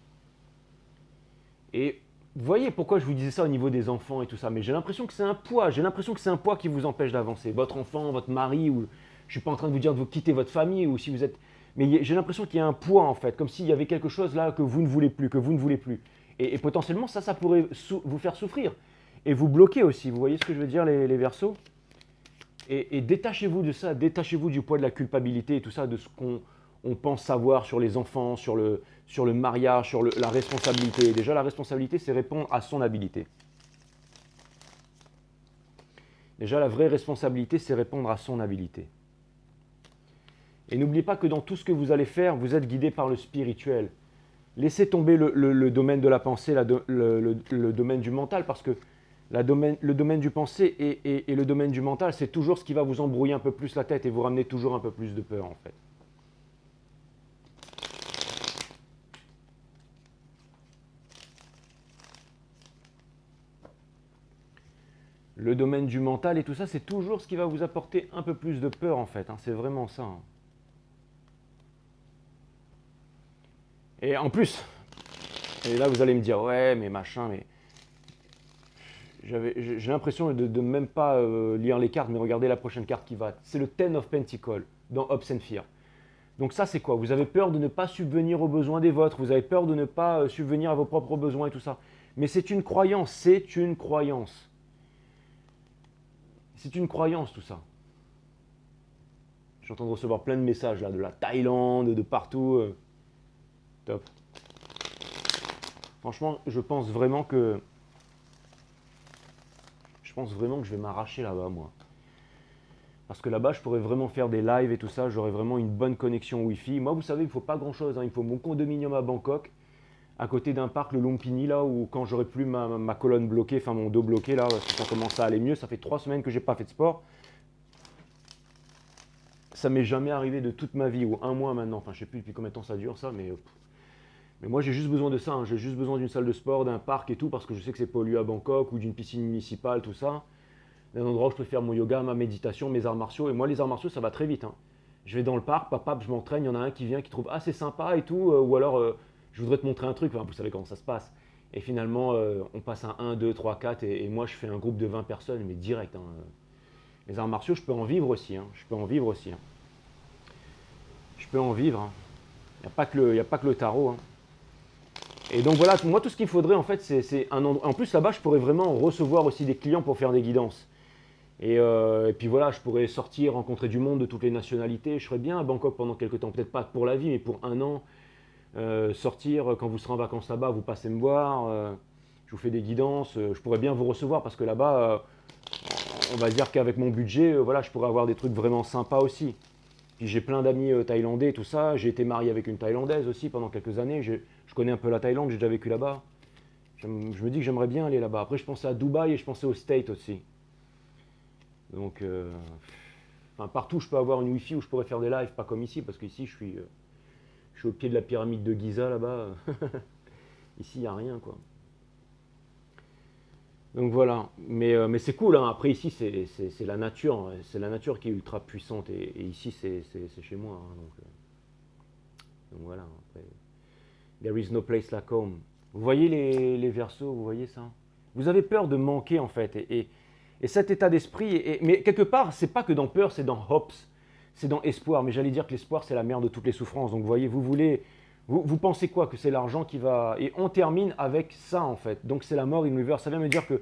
S1: Et vous voyez pourquoi je vous disais ça au niveau des enfants et tout ça, mais j'ai l'impression que c'est un poids, j'ai l'impression que c'est un poids qui vous empêche d'avancer. Votre enfant, votre mari, ou je ne suis pas en train de vous dire de vous quitter votre famille, ou si vous êtes... Mais j'ai l'impression qu'il y a un poids en fait, comme s'il y avait quelque chose là que vous ne voulez plus, que vous ne voulez plus. Et potentiellement ça pourrait vous faire souffrir. Et vous bloquer aussi, vous voyez ce que je veux dire les Verseaux? Et détachez-vous de ça, détachez-vous du poids de la culpabilité et tout ça, de ce qu'on pense savoir sur les enfants, sur le mariage, sur la responsabilité. Déjà, la responsabilité, c'est répondre à son habilité. Déjà, la vraie responsabilité, c'est répondre à son habilité. Et n'oubliez pas que dans tout ce que vous allez faire, vous êtes guidé par le spirituel. Laissez tomber le domaine de la pensée, le domaine du mental, parce que le domaine du pensée et le domaine du mental, c'est toujours ce qui va vous embrouiller un peu plus la tête et vous ramener toujours un peu plus de peur, en fait. Le domaine du mental et tout ça, c'est toujours ce qui va vous apporter un peu plus de peur, en fait. Hein. C'est vraiment ça. Hein. Et en plus, et là vous allez me dire, ouais, mais machin, mais... J'ai l'impression de même pas lire les cartes, mais regardez la prochaine carte qui va. C'est le Ten of Pentacles dans Hopes and Fear. Donc ça, c'est quoi? Vous avez peur de ne pas subvenir aux besoins des vôtres, vous avez peur de ne pas subvenir à vos propres besoins et tout ça. Mais c'est une croyance, c'est une croyance. C'est une croyance tout ça. Je suis en train de recevoir plein de messages là, de la Thaïlande, de partout. Top. Franchement, je pense vraiment que je vais m'arracher là-bas, moi. Parce que là-bas, je pourrais vraiment faire des lives et tout ça, j'aurais vraiment une bonne connexion Wi-Fi. Moi, vous savez, il ne faut pas grand-chose, hein. Il faut mon condominium à Bangkok, à côté d'un parc, le Lumpini, là, où quand j'aurai plus ma colonne bloquée, enfin mon dos bloqué, là, ça commence à aller mieux. Ça fait 3 semaines que je n'ai pas fait de sport. Ça m'est jamais arrivé de toute ma vie, ou 1 mois maintenant. Enfin, je ne sais plus depuis combien de temps ça dure, ça, mais moi, j'ai juste besoin de ça, hein. J'ai juste besoin d'une salle de sport, d'un parc et tout, parce que je sais que c'est pollué à Bangkok, ou d'une piscine municipale, tout ça. D'un endroit où je peux faire mon yoga, ma méditation, mes arts martiaux. Et moi, les arts martiaux, ça va très vite, hein. Je vais dans le parc, papa, je m'entraîne, il y en a un qui vient, qui trouve c'est sympa et tout, ou alors je voudrais te montrer un truc, enfin, vous savez comment ça se passe. Et finalement, on passe à 1, 2, 3, 4, et moi, je fais un groupe de 20 personnes, mais direct, hein. Les arts martiaux, je peux en vivre aussi, hein. Je peux en vivre aussi, hein. Je peux en vivre, hein. Il n'y a pas que le tarot, hein. Et donc voilà, moi tout ce qu'il faudrait en fait, c'est un endroit. En plus là-bas, je pourrais vraiment recevoir aussi des clients pour faire des guidances. Et puis voilà, je pourrais sortir, rencontrer du monde de toutes les nationalités. Je serais bien à Bangkok pendant quelques temps, peut-être pas pour la vie, mais pour 1 an. Sortir, quand vous serez en vacances là-bas, vous passez me voir. Je vous fais des guidances. Je pourrais bien vous recevoir parce que là-bas, on va dire qu'avec mon budget, voilà, je pourrais avoir des trucs vraiment sympas aussi. Puis j'ai plein d'amis thaïlandais, tout ça. J'ai été marié avec une Thaïlandaise aussi pendant quelques années. Je connais un peu la Thaïlande, j'ai déjà vécu là-bas. Je me dis que j'aimerais bien aller là-bas. Après, je pensais à Dubaï et je pensais aux States aussi. Donc, enfin, partout, je peux avoir une Wi-Fi où je pourrais faire des lives, pas comme ici, parce qu'ici, je suis au pied de la pyramide de Giza là-bas. Ici, il n'y a rien, quoi. Donc voilà, mais c'est cool, hein. Après ici c'est la nature, hein. C'est la nature qui est ultra puissante et ici c'est chez moi, hein. Donc voilà, après, there is no place like home. Vous voyez les Verseaux, vous voyez ça? Vous avez peur de manquer en fait et cet état d'esprit, mais quelque part c'est pas que dans peur, c'est dans hopes, c'est dans espoir, mais j'allais dire que l'espoir c'est la mère de toutes les souffrances, donc vous voyez, vous pensez quoi? Que c'est l'argent qui va... Et on termine avec ça, en fait. Donc, c'est la mort in reverse. Ça vient me dire que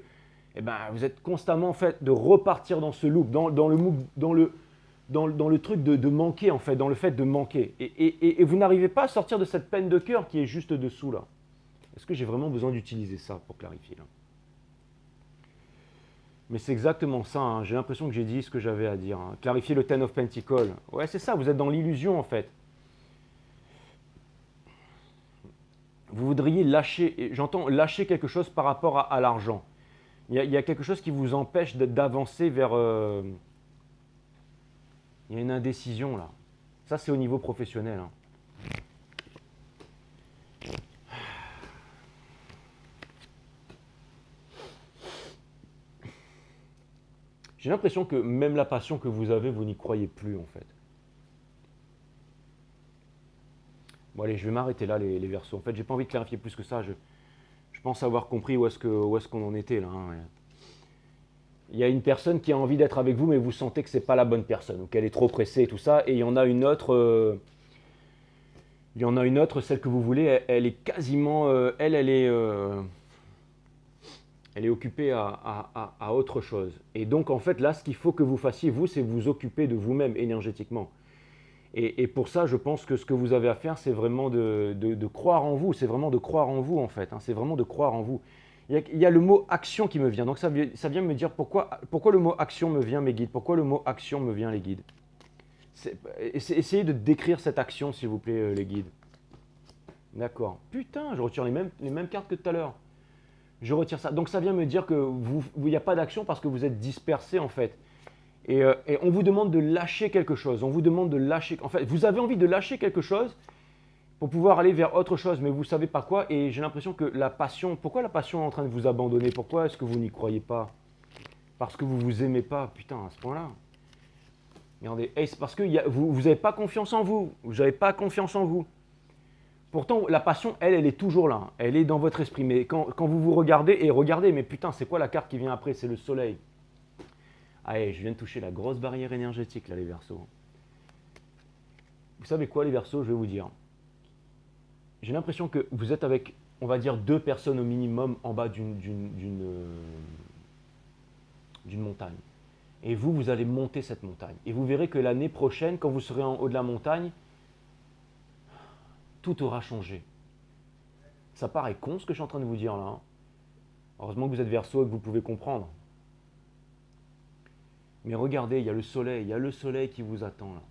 S1: eh ben, vous êtes constamment, en fait, de repartir dans ce loop, dans le truc de manquer, en fait, dans le fait de manquer. Et vous n'arrivez pas à sortir de cette peine de cœur qui est juste dessous, là. Est-ce que j'ai vraiment besoin d'utiliser ça pour clarifier, là? Mais c'est exactement ça, hein. J'ai l'impression que j'ai dit ce que j'avais à dire, hein. Clarifier le Ten of Pentacles. Ouais, c'est ça, vous êtes dans l'illusion, en fait. Vous voudriez lâcher, j'entends lâcher quelque chose par rapport à l'argent. Il y a quelque chose qui vous empêche d'avancer vers... il y a une indécision là. Ça, c'est au niveau professionnel, hein. J'ai l'impression que même la passion que vous avez, vous n'y croyez plus en fait. Bon allez, je vais m'arrêter là les Verseaux. En fait, j'ai pas envie de clarifier plus que ça. Je pense avoir compris où est-ce qu'on en était là, hein. Il y a une personne qui a envie d'être avec vous, mais vous sentez que c'est pas la bonne personne, ou qu'elle est trop pressée et tout ça. Et il y en a une autre, celle que vous voulez, elle est quasiment, elle est occupée à autre chose. Et donc en fait là, ce qu'il faut que vous fassiez vous, c'est vous occuper de vous-même énergétiquement. Et pour ça, je pense que ce que vous avez à faire, c'est vraiment de croire en vous. C'est vraiment de croire en vous, en fait, hein. C'est vraiment de croire en vous. Il y a le mot action qui me vient. Donc ça vient me dire pourquoi le mot action me vient, mes guides. Pourquoi le mot action me vient, les guides. Essayez de décrire cette action, s'il vous plaît, les guides. D'accord. Putain, je retire les mêmes cartes que tout à l'heure. Je retire ça. Donc ça vient me dire que il n'y a pas d'action parce que vous êtes dispersé, en fait. Et on vous demande de lâcher quelque chose. On vous demande de lâcher. En fait, vous avez envie de lâcher quelque chose pour pouvoir aller vers autre chose, mais vous ne savez pas quoi. Et j'ai l'impression que la passion. Pourquoi la passion est en train de vous abandonner? Pourquoi est-ce que vous n'y croyez pas? Parce que vous ne vous aimez pas. Putain, à ce point-là. Regardez. Hey, c'est parce que vous n'avez pas confiance en vous. Vous n'avez pas confiance en vous. Pourtant, la passion, elle est toujours là. Elle est dans votre esprit. Mais quand vous vous regardez, et regardez, mais putain, c'est quoi la carte qui vient après? C'est le soleil. Allez, je viens de toucher la grosse barrière énergétique, là, les Verseaux. Vous savez quoi, les Verseaux? Je vais vous dire. J'ai l'impression que vous êtes avec, on va dire, 2 personnes au minimum en bas d'une montagne. Et vous allez monter cette montagne. Et vous verrez que l'année prochaine, quand vous serez en haut de la montagne, tout aura changé. Ça paraît con ce que je suis en train de vous dire là. Hein. Heureusement que vous êtes Verseau et que vous pouvez comprendre. Mais regardez, il y a le soleil qui vous attend là.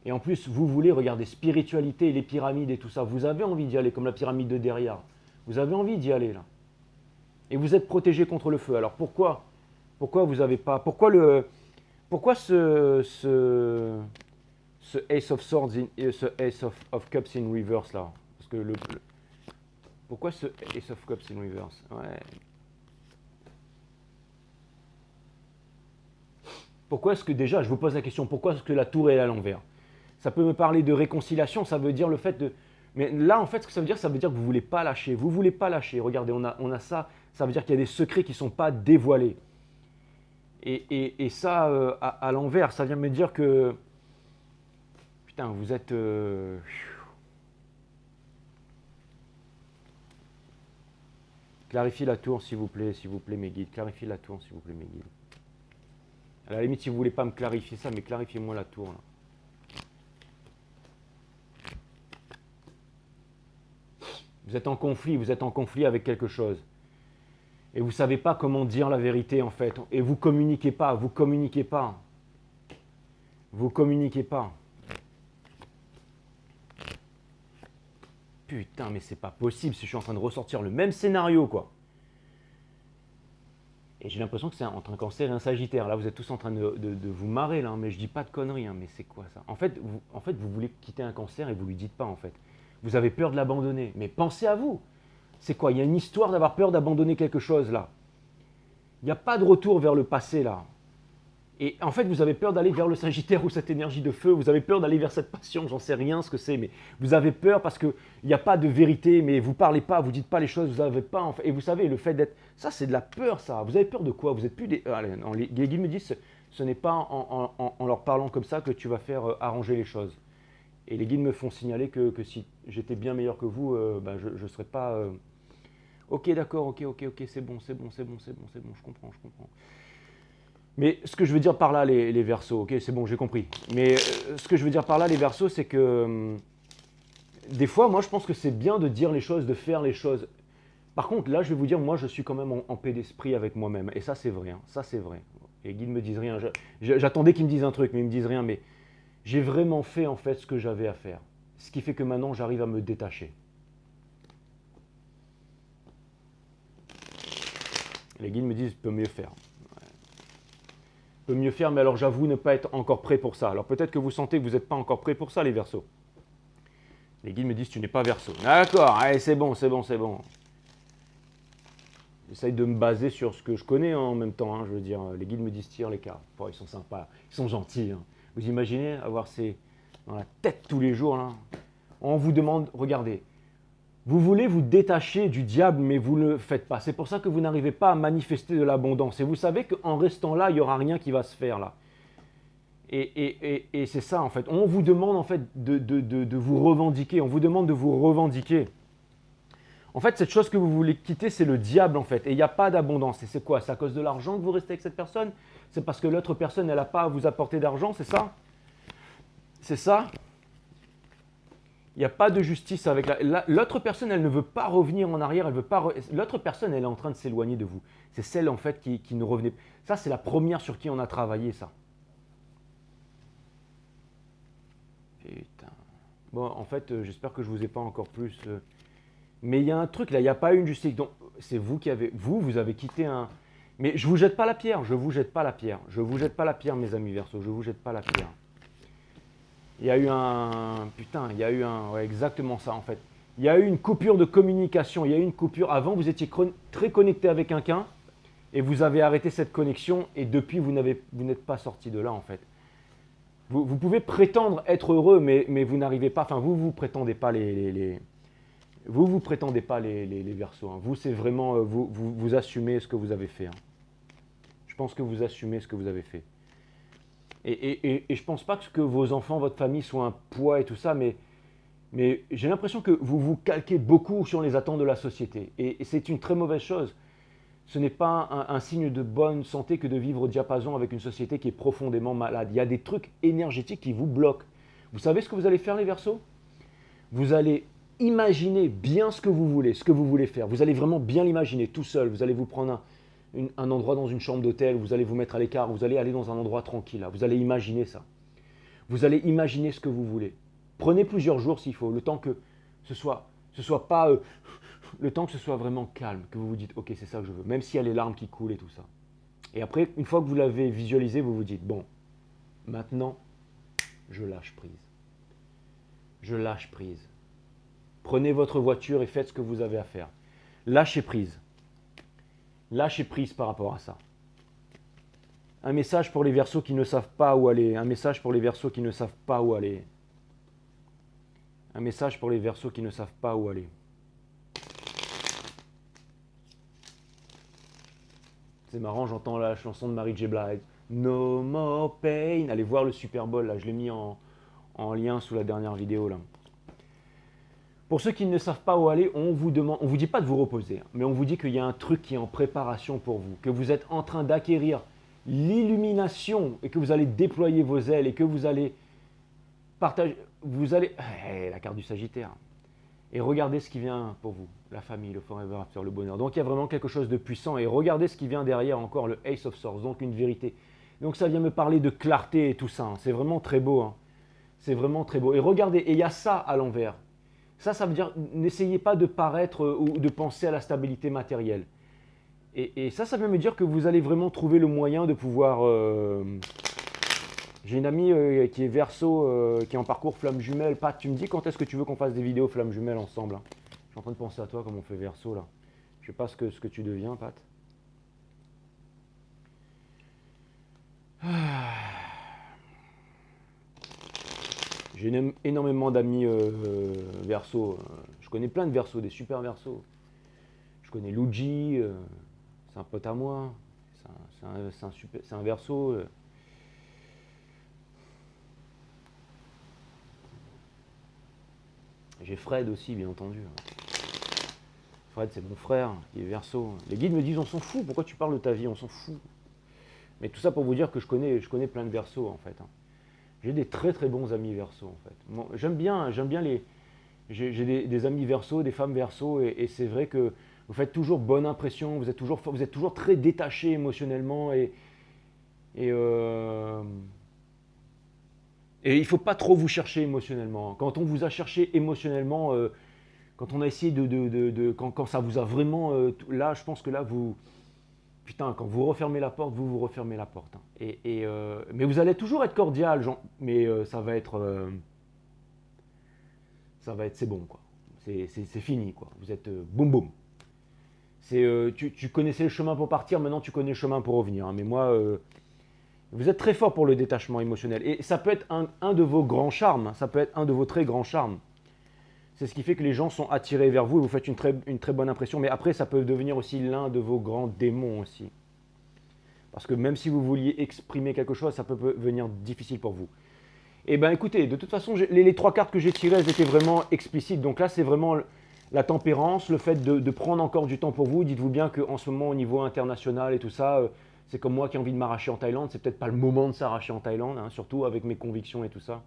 S1: Et en plus, vous voulez regarder spiritualité, les pyramides et tout ça. Vous avez envie d'y aller, comme la pyramide de Derrière. Vous avez envie d'y aller là. Et vous êtes protégé contre le feu. Alors pourquoi vous n'avez pas... Pourquoi ce Ace of Swords, ce Ace of Cups in reverse là? Parce que pourquoi ce Ace of Cups in reverse? Ouais. Pourquoi est-ce que déjà, je vous pose la question, pourquoi est-ce que la tour est à l'envers? Ça peut me parler de réconciliation, ça veut dire le fait de... Mais là, en fait, ce que ça veut dire que vous ne voulez pas lâcher. Vous ne voulez pas lâcher. Regardez, on a ça. Ça veut dire qu'il y a des secrets qui ne sont pas dévoilés. Et ça, à l'envers, ça vient me dire que... Putain, vous êtes... Clarifiez la tour, s'il vous plaît, mes guides. Clarifiez la tour, s'il vous plaît, mes guides. À la limite, si vous ne voulez pas me clarifier ça, mais clarifiez-moi la tour, là. Vous êtes en conflit avec quelque chose. Et vous ne savez pas comment dire la vérité, en fait. Et vous ne communiquez pas. Putain, mais c'est pas possible si je suis en train de ressortir le même scénario, quoi. Et j'ai l'impression que c'est entre un Cancer et un Sagittaire. Là, vous êtes tous en train de vous marrer, là. Mais je dis pas de conneries, hein, mais c'est quoi ça? En fait, vous voulez quitter un Cancer et vous lui dites pas, en fait. Vous avez peur de l'abandonner. Mais pensez à vous. C'est quoi? Il y a une histoire d'avoir peur d'abandonner quelque chose, là. Il n'y a pas de retour vers le passé, là. Et en fait, vous avez peur d'aller vers le Sagittaire ou cette énergie de feu. Vous avez peur d'aller vers cette passion. J'en sais rien ce que c'est, mais vous avez peur parce qu'il n'y a pas de vérité, mais vous ne parlez pas, vous ne dites pas les choses, vous n'avez pas... En fait, et vous savez, le fait d'être... Ça, c'est de la peur, ça. Vous avez peur de quoi? Vous êtes plus des... Allez, non, les guides me disent, ce n'est pas en leur parlant comme ça que tu vas faire arranger les choses. Et les guides me font signaler que si j'étais bien meilleur que vous, ben je ne serais pas... Ok, d'accord, ok, c'est bon, je comprends. Mais ce que je veux dire par là, les Verseaux, ok, c'est bon, j'ai compris. Mais ce que je veux dire par là, les Verseaux, c'est que des fois, moi, je pense que c'est bien de dire les choses, de faire les choses. Par contre, là, je vais vous dire, moi, je suis quand même en paix d'esprit avec moi-même. Et ça, c'est vrai. Hein, ça, c'est vrai. Les guides me disent rien. J'attendais qu'ils me disent un truc, mais ils me disent rien. Mais j'ai vraiment fait, en fait, ce que j'avais à faire. Ce qui fait que maintenant, j'arrive à me détacher. Les guides me disent, peut mieux faire. Peut mieux faire, mais alors j'avoue ne pas être encore prêt pour ça. Alors peut-être que vous sentez que vous n'êtes pas encore prêt pour ça, les Verseaux. Les guides me disent, tu n'es pas Verseau. D'accord, allez, c'est bon. J'essaye de me baser sur ce que je connais hein, en même temps. Hein, je veux dire, les guides me disent, tire les cartes. Bon, ils sont sympas, ils sont gentils. Hein. Vous imaginez avoir ces dans la tête tous les jours là. On vous demande, regardez, vous voulez vous détacher du diable, mais vous ne le faites pas. C'est pour ça que vous n'arrivez pas à manifester de l'abondance. Et vous savez qu'en restant là, il n'y aura rien qui va se faire là. Et c'est ça en fait. On vous demande en fait de vous revendiquer. On vous demande de vous revendiquer. En fait, cette chose que vous voulez quitter, c'est le diable en fait. Et il n'y a pas d'abondance. Et c'est quoi? C'est à cause de l'argent que vous restez avec cette personne? C'est parce que l'autre personne, elle n'a pas à vous apporter d'argent, c'est ça? C'est ça? Il n'y a pas de justice avec l'autre personne, elle ne veut pas revenir en arrière, elle veut pas. L'autre personne, elle est en train de s'éloigner de vous. C'est celle en fait qui ne revenait. Ça, c'est la première sur qui on a travaillé ça. Putain. Bon, en fait, j'espère que je vous ai pas encore plus. Mais il y a un truc là, il n'y a pas eu une justice. Donc, c'est vous qui avez. Vous avez quitté un. Mais je vous jette pas la pierre. Je vous jette pas la pierre, mes amis Verseaux. Je vous jette pas la pierre. Il y a eu un... Putain, il y a eu un... Ouais, exactement ça en fait. Il y a eu une coupure de communication. Il y a eu une coupure. Avant, vous étiez très connecté avec quelqu'un et vous avez arrêté cette connexion et depuis, vous n'êtes pas sorti de là en fait. vous pouvez prétendre être heureux, mais vous n'arrivez pas, enfin vous prétendez pas vous prétendez pas les Verseaux. Hein. Vous, c'est vraiment, vous assumez ce que vous avez fait. Hein. Je pense que vous assumez ce que vous avez fait. Et je pense pas que vos enfants, votre famille soient un poids et tout ça, mais j'ai l'impression que vous vous calquez beaucoup sur les attentes de la société. Et c'est une très mauvaise chose. Ce n'est pas un signe de bonne santé que de vivre au diapason avec une société qui est profondément malade. Il y a des trucs énergétiques qui vous bloquent. Vous savez ce que vous allez faire, les Verseaux? Vous allez imaginer bien ce que vous voulez faire. Vous allez vraiment bien l'imaginer tout seul. Vous allez vous prendre un endroit dans une chambre d'hôtel, vous allez vous mettre à l'écart, vous allez aller dans un endroit tranquille. Là. Vous allez imaginer ça. Vous allez imaginer ce que vous voulez. Prenez plusieurs jours s'il faut, le temps que ce soit pas le temps que ce soit vraiment calme, que vous vous dites ok c'est ça que je veux, même s'il y a les larmes qui coulent et tout ça. Et après, une fois que vous l'avez visualisé, vous vous dites bon, maintenant je lâche prise. Je lâche prise. Prenez votre voiture et faites ce que vous avez à faire. Lâchez prise. Lâchez prise par rapport à ça. Un message pour les Verseaux qui ne savent pas où aller. Un message pour les Verseaux qui ne savent pas où aller. Un message pour les Verseaux qui ne savent pas où aller. C'est marrant, j'entends la chanson de Mary J. Blige. No more pain. Allez voir le Super Bowl, là, je l'ai mis en lien sous la dernière vidéo. Là. Pour ceux qui ne savent pas où aller, on vous dit pas de vous reposer, hein, mais on vous dit qu'il y a un truc qui est en préparation pour vous, que vous êtes en train d'acquérir l'illumination et que vous allez déployer vos ailes et que vous allez partager, la carte du Sagittaire. Et regardez ce qui vient pour vous, la famille, le forever after, le bonheur. Donc il y a vraiment quelque chose de puissant et regardez ce qui vient derrière encore, le Ace of Swords, donc une vérité. Donc ça vient me parler de clarté et tout ça, hein. C'est vraiment très beau. Hein. C'est vraiment très beau. Et regardez, et il y a ça à l'envers. Ça veut dire, n'essayez pas de paraître ou de penser à la stabilité matérielle. Et ça vient me dire que vous allez vraiment trouver le moyen de pouvoir... J'ai une amie qui est Verseau, qui est en parcours flamme jumelle. Pat, tu me dis quand est-ce que tu veux qu'on fasse des vidéos flamme jumelle ensemble hein. Je suis en train de penser à toi comme on fait Verseau là. Je sais pas ce que tu deviens, Pat. J'ai énormément d'amis Verseau. Je connais plein de Verseau, des super Verseau. Je connais Luigi, c'est un pote à moi. C'est un Verseau. J'ai Fred aussi, bien entendu. Fred, c'est mon frère, qui est Verseau. Les guides me disent, on s'en fout, pourquoi tu parles de ta vie, on s'en fout. Mais tout ça pour vous dire que je connais plein de Verseaux, en fait. Hein. J'ai des très très bons amis Verseau, en fait. Bon, j'aime bien les... J'ai des amis Verseau, des femmes Verseau, et c'est vrai que vous faites toujours bonne impression, vous êtes toujours très détaché émotionnellement, et il ne faut pas trop vous chercher émotionnellement. Quand on vous a cherché émotionnellement, quand on a essayé quand ça vous a vraiment... là, je pense que là, vous... Putain, quand vous refermez la porte, vous refermez la porte. Hein. Mais vous allez toujours être cordial, mais ça va être... c'est bon, quoi. C'est fini, quoi. Vous êtes boum boum. Tu connaissais le chemin pour partir, maintenant tu connais le chemin pour revenir. Hein. Mais moi... vous êtes très fort pour le détachement émotionnel. Et ça peut être un de vos grands charmes. Ça peut être un de vos très grands charmes. C'est ce qui fait que les gens sont attirés vers vous et vous faites une très bonne impression. Mais après, ça peut devenir aussi l'un de vos grands démons aussi. Parce que même si vous vouliez exprimer quelque chose, ça peut devenir difficile pour vous. Eh bien écoutez, de toute façon, les trois cartes que j'ai tirées, elles étaient vraiment explicites. Donc là, c'est vraiment la tempérance, le fait de prendre encore du temps pour vous. Dites-vous bien qu'en ce moment, au niveau international et tout ça, c'est comme moi qui ai envie de m'arracher en Thaïlande. C'est peut-être pas le moment de s'arracher en Thaïlande, hein, surtout avec mes convictions et tout ça,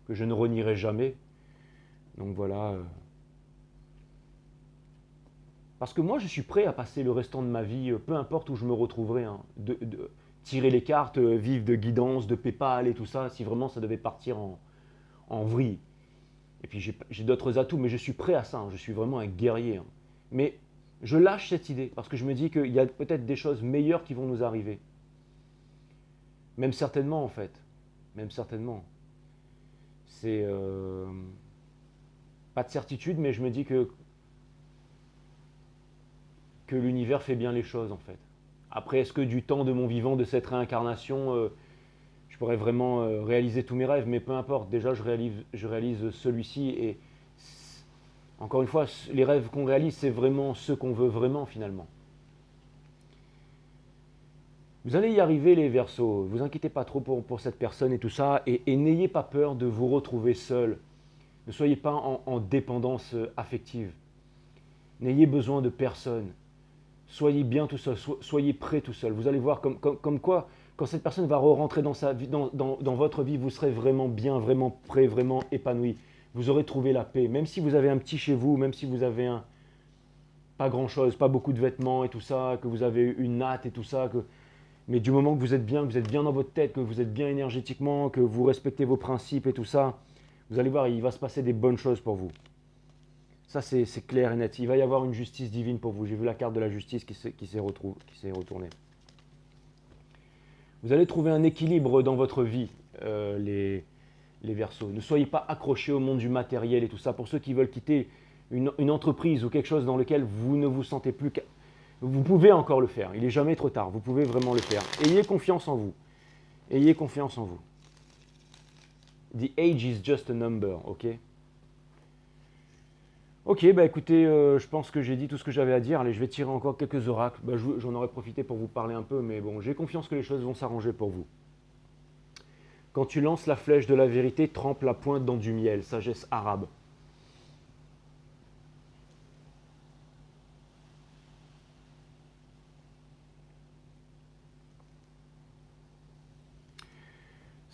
S1: que je ne renierai jamais. Donc voilà. Parce que moi, je suis prêt à passer le restant de ma vie, peu importe où je me retrouverai, hein, de tirer les cartes, vivre de guidance, de PayPal et tout ça, si vraiment ça devait partir en vrille. Et puis j'ai d'autres atouts, mais je suis prêt à ça, hein, je suis vraiment un guerrier. Hein. Mais je lâche cette idée, parce que je me dis qu'il y a peut-être des choses meilleures qui vont nous arriver. Même certainement, en fait. Même certainement. C'est... pas de certitude, mais je me dis que l'univers fait bien les choses, en fait. Après, est-ce que du temps de mon vivant, de cette réincarnation, je pourrais vraiment réaliser tous mes rêves, mais peu importe, déjà je réalise celui-ci et encore une fois, les rêves qu'on réalise, c'est vraiment ceux qu'on veut vraiment finalement. Vous allez y arriver les Verseaux, vous inquiétez pas trop pour cette personne et tout ça, et n'ayez pas peur de vous retrouver seul. Ne soyez pas en dépendance affective. N'ayez besoin de personne. Soyez bien tout seul, soyez prêt tout seul. Vous allez voir comme quoi, quand cette personne va rentrer dans, sa vie, dans votre vie, vous serez vraiment bien, vraiment prêt, vraiment épanoui. Vous aurez trouvé la paix. Même si vous avez un petit chez vous, même si vous avez pas grand-chose, pas beaucoup de vêtements et tout ça, que vous avez une natte et tout ça, mais du moment que vous êtes bien dans votre tête, que vous êtes bien énergétiquement, que vous respectez vos principes et tout ça, vous allez voir, il va se passer des bonnes choses pour vous. Ça, c'est clair et net. Il va y avoir une justice divine pour vous. J'ai vu la carte de la justice qui s'est retournée. Vous allez trouver un équilibre dans votre vie, les Verseaux. Ne soyez pas accrochés au monde du matériel et tout ça. Pour ceux qui veulent quitter une entreprise ou quelque chose dans lequel vous ne vous sentez plus... Vous pouvez encore le faire. Il n'est jamais trop tard. Vous pouvez vraiment le faire. Ayez confiance en vous. Ayez confiance en vous. The age is just a number, ok? Ok, bah écoutez, je pense que j'ai dit tout ce que j'avais à dire. Allez, je vais tirer encore quelques oracles. Bah, j'en aurais profité pour vous parler un peu, mais bon, j'ai confiance que les choses vont s'arranger pour vous. Quand tu lances la flèche de la vérité, trempe la pointe dans du miel, sagesse arabe.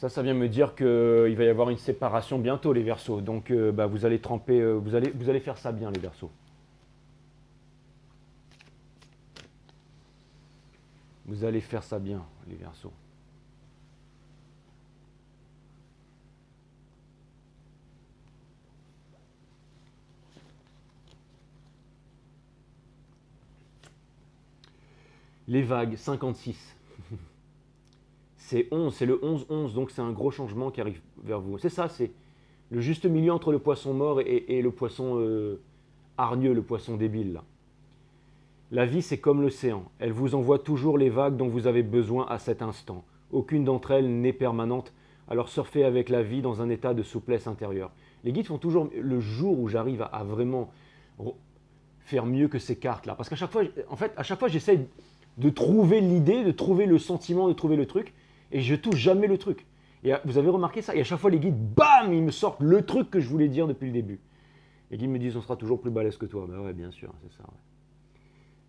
S1: Ça vient me dire qu'il va y avoir une séparation bientôt, les Verseaux. Donc, bah, vous allez tremper, vous allez faire ça bien, les Verseaux. Vous allez faire ça bien, les Verseaux. Les vagues, 56. C'est 11, c'est le 11-11, donc c'est un gros changement qui arrive vers vous. C'est ça, c'est le juste milieu entre le poisson mort et le poisson hargneux, le poisson débile, là. La vie, c'est comme l'océan. Elle vous envoie toujours les vagues dont vous avez besoin à cet instant. Aucune d'entre elles n'est permanente, alors surfez avec la vie dans un état de souplesse intérieure. Les guides font toujours le jour où j'arrive à vraiment faire mieux que ces cartes-là. Parce qu'à chaque fois, en fait, à chaque fois, j'essaie de trouver l'idée, de trouver le sentiment, de trouver le truc, et je touche jamais le truc. Et vous avez remarqué ça? Et à chaque fois, les guides, bam, ils me sortent le truc que je voulais dire depuis le début. Les guides me disent, on sera toujours plus balèze que toi. Ben ouais, bien sûr, c'est ça. Ouais.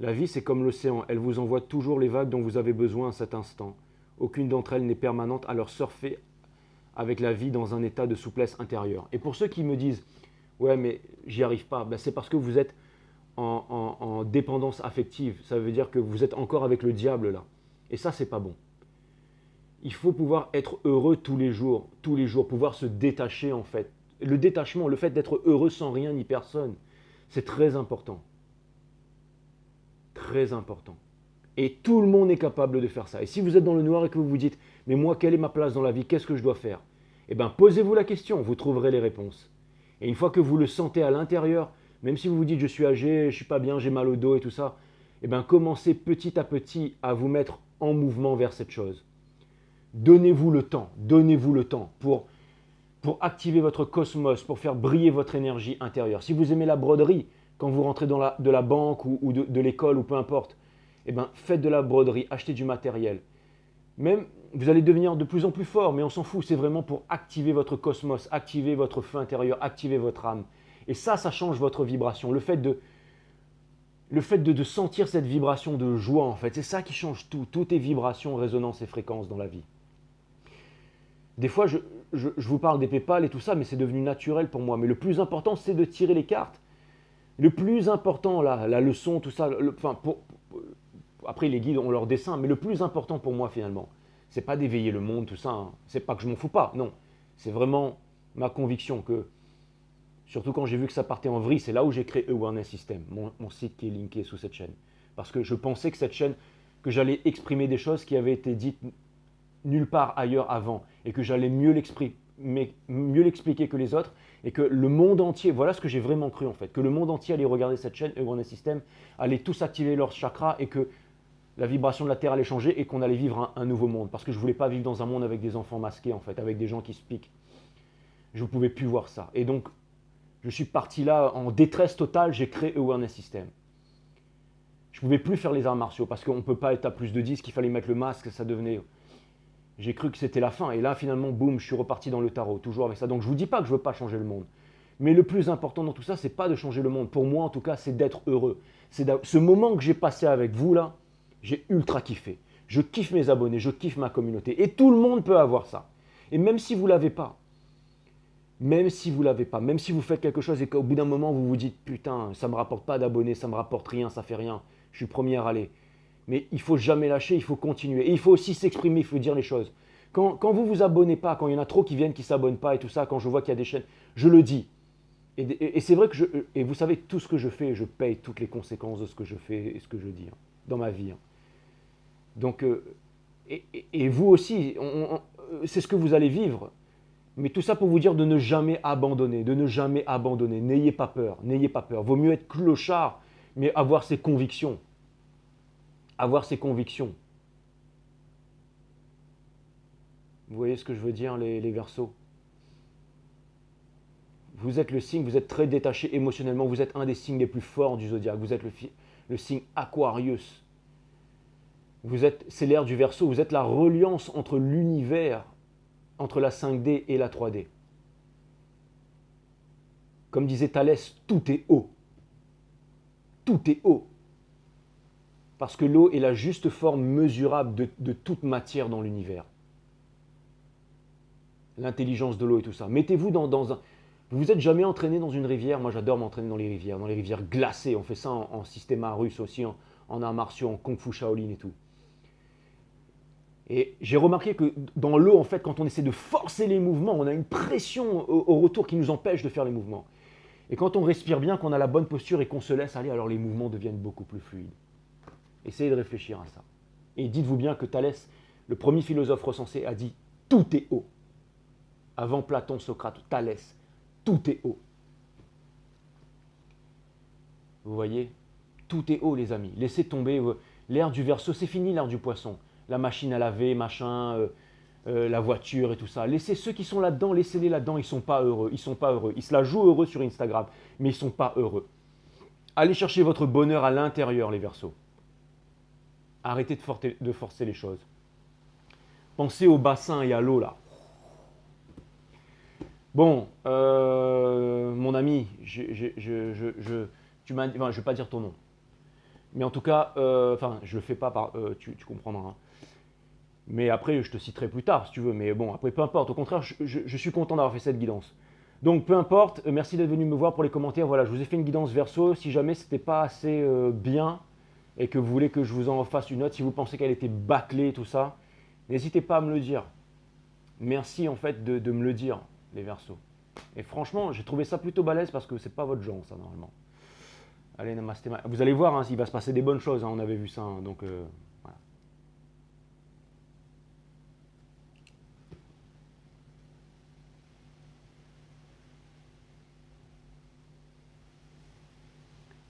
S1: La vie, c'est comme l'océan. Elle vous envoie toujours les vagues dont vous avez besoin à cet instant. Aucune d'entre elles n'est permanente, alors surfez avec la vie dans un état de souplesse intérieure. Et pour ceux qui me disent, ouais, mais j'y arrive pas, ben c'est parce que vous êtes en dépendance affective. Ça veut dire que vous êtes encore avec le diable là. Et ça, c'est pas bon. Il faut pouvoir être heureux tous les jours, pouvoir se détacher en fait. Le détachement, le fait d'être heureux sans rien ni personne, c'est très important. Très important. Et tout le monde est capable de faire ça. Et si vous êtes dans le noir et que vous vous dites, mais moi, quelle est ma place dans la vie? Qu'est-ce que je dois faire? Eh bien, posez-vous la question, vous trouverez les réponses. Et une fois que vous le sentez à l'intérieur, même si vous vous dites, je suis âgé, je suis pas bien, j'ai mal au dos et tout ça, eh bien, commencez petit à petit à vous mettre en mouvement vers cette chose. Donnez-vous le temps pour activer votre cosmos, pour faire briller votre énergie intérieure. Si vous aimez la broderie, quand vous rentrez de la banque ou de l'école ou peu importe, eh ben, faites de la broderie, achetez du matériel. Même, vous allez devenir de plus en plus fort, mais on s'en fout, c'est vraiment pour activer votre cosmos, activer votre feu intérieur, activer votre âme. Et ça change votre vibration. Le fait de sentir cette vibration de joie, en fait, c'est ça qui change tout. Tout est vibration, résonance et fréquence dans la vie. Des fois, je vous parle des PayPal et tout ça, mais c'est devenu naturel pour moi. Mais le plus important, c'est de tirer les cartes. Le plus important, la leçon, tout ça, après les guides ont leur dessin, mais le plus important pour moi finalement, c'est pas d'éveiller le monde, tout ça, hein. C'est pas que je m'en fous pas, non. C'est vraiment ma conviction que, surtout quand j'ai vu que ça partait en vrille, c'est là où j'ai créé Awareness System, mon site qui est linké sous cette chaîne. Parce que je pensais que cette chaîne, que j'allais exprimer des choses qui avaient été dites nulle part ailleurs avant, et que j'allais mieux l'expliquer que les autres, et que le monde entier, voilà ce que j'ai vraiment cru en fait, que le monde entier allait regarder cette chaîne Awareness System, allait tous activer leurs chakras, et que la vibration de la Terre allait changer et qu'on allait vivre un nouveau monde. Parce que je ne voulais pas vivre dans un monde avec des enfants masqués, en fait, avec des gens qui se piquent. Je ne pouvais plus voir ça. Et donc, je suis parti là en détresse totale, j'ai créé Awareness System. Je ne pouvais plus faire les arts martiaux parce qu'on ne peut pas être à plus de 10, qu'il fallait mettre le masque, ça devenait... J'ai cru que c'était la fin. Et là, finalement, boum, je suis reparti dans le tarot, toujours avec ça. Donc, je ne vous dis pas que je ne veux pas changer le monde. Mais le plus important dans tout ça, c'est pas de changer le monde. Pour moi, en tout cas, c'est d'être heureux. Ce moment que j'ai passé avec vous, là, j'ai ultra kiffé. Je kiffe mes abonnés, je kiffe ma communauté. Et tout le monde peut avoir ça. Et même si vous ne l'avez pas, même si vous ne l'avez pas, même si vous faites quelque chose et qu'au bout d'un moment, vous vous dites, putain, ça ne me rapporte pas d'abonnés, ça ne me rapporte rien, ça fait rien, je suis le premier à râler. Mais il faut jamais lâcher, il faut continuer. Et il faut aussi s'exprimer, il faut dire les choses. Quand vous vous abonnez pas, quand il y en a trop qui viennent, qui ne s'abonnent pas et tout ça, quand je vois qu'il y a des chaînes, je le dis. Et c'est vrai que et vous savez, tout ce que je fais, je paye toutes les conséquences de ce que je fais et ce que je dis dans ma vie. Donc, et vous aussi, c'est ce que vous allez vivre. Mais tout ça pour vous dire de ne jamais abandonner, de ne jamais abandonner. N'ayez pas peur, n'ayez pas peur. Vaut mieux être clochard, mais avoir ses convictions. Avoir ses convictions. Vous voyez ce que je veux dire, les Verseaux? Vous êtes le signe, vous êtes très détaché émotionnellement, vous êtes un des signes les plus forts du zodiaque. Vous êtes le signe Aquarius. C'est l'ère du Verseau, vous êtes la reliance entre l'univers, entre la 5D et la 3D. Comme disait Thalès, tout est haut. Tout est haut. Parce que l'eau est la juste forme mesurable de toute matière dans l'univers. L'intelligence de l'eau et tout ça. Mettez-vous dans un... Vous vous êtes jamais entraîné dans une rivière? Moi j'adore m'entraîner dans les rivières glacées. On fait ça en système russe aussi, en arts martiaux, en kung fu Shaolin et tout. Et j'ai remarqué que dans l'eau, en fait, quand on essaie de forcer les mouvements, on a une pression au retour qui nous empêche de faire les mouvements. Et quand on respire bien, qu'on a la bonne posture et qu'on se laisse aller, alors les mouvements deviennent beaucoup plus fluides. Essayez de réfléchir à ça. Et dites-vous bien que Thalès, le premier philosophe recensé, a dit « tout est haut ». Avant Platon, Socrate, Thalès, tout est haut. Vous voyez? Tout est haut, les amis. Laissez tomber l'ère du Verseau, c'est fini l'ère du Poisson. La machine à laver, machin, la voiture et tout ça. Laissez ceux qui sont là-dedans, laissez-les là-dedans, ils ne sont pas heureux. Ils sont pas heureux. Ils se la jouent heureux sur Instagram, mais ils ne sont pas heureux. Allez chercher votre bonheur à l'intérieur, les Verseaux. Arrêtez de forcer les choses. Pensez au bassin et à l'eau, là. Bon, mon ami, tu m'as, enfin, je ne vais pas dire ton nom. Mais en tout cas, enfin, je le fais pas tu comprendras. Hein. Mais après, je te citerai plus tard si tu veux. Mais bon, après, peu importe. Au contraire, je suis content d'avoir fait cette guidance. Donc, peu importe. Merci d'être venu me voir pour les commentaires. Voilà, je vous ai fait une guidance Verseau. Si jamais c'était pas assez bien et que vous voulez que je vous en fasse une autre, si vous pensez qu'elle était bâclée, tout ça, n'hésitez pas à me le dire. Merci en fait de me le dire, les Verseaux. Et franchement, j'ai trouvé ça plutôt balèze parce que c'est pas votre genre, ça, normalement. Allez, namasté. Vous allez voir, hein, il va se passer des bonnes choses, hein, on avait vu ça. Hein, donc, voilà.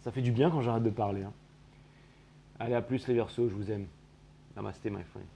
S1: Ça fait du bien quand j'arrête de parler. Hein. Allez, à plus les Verseaux, je vous aime. Namasté, my friend.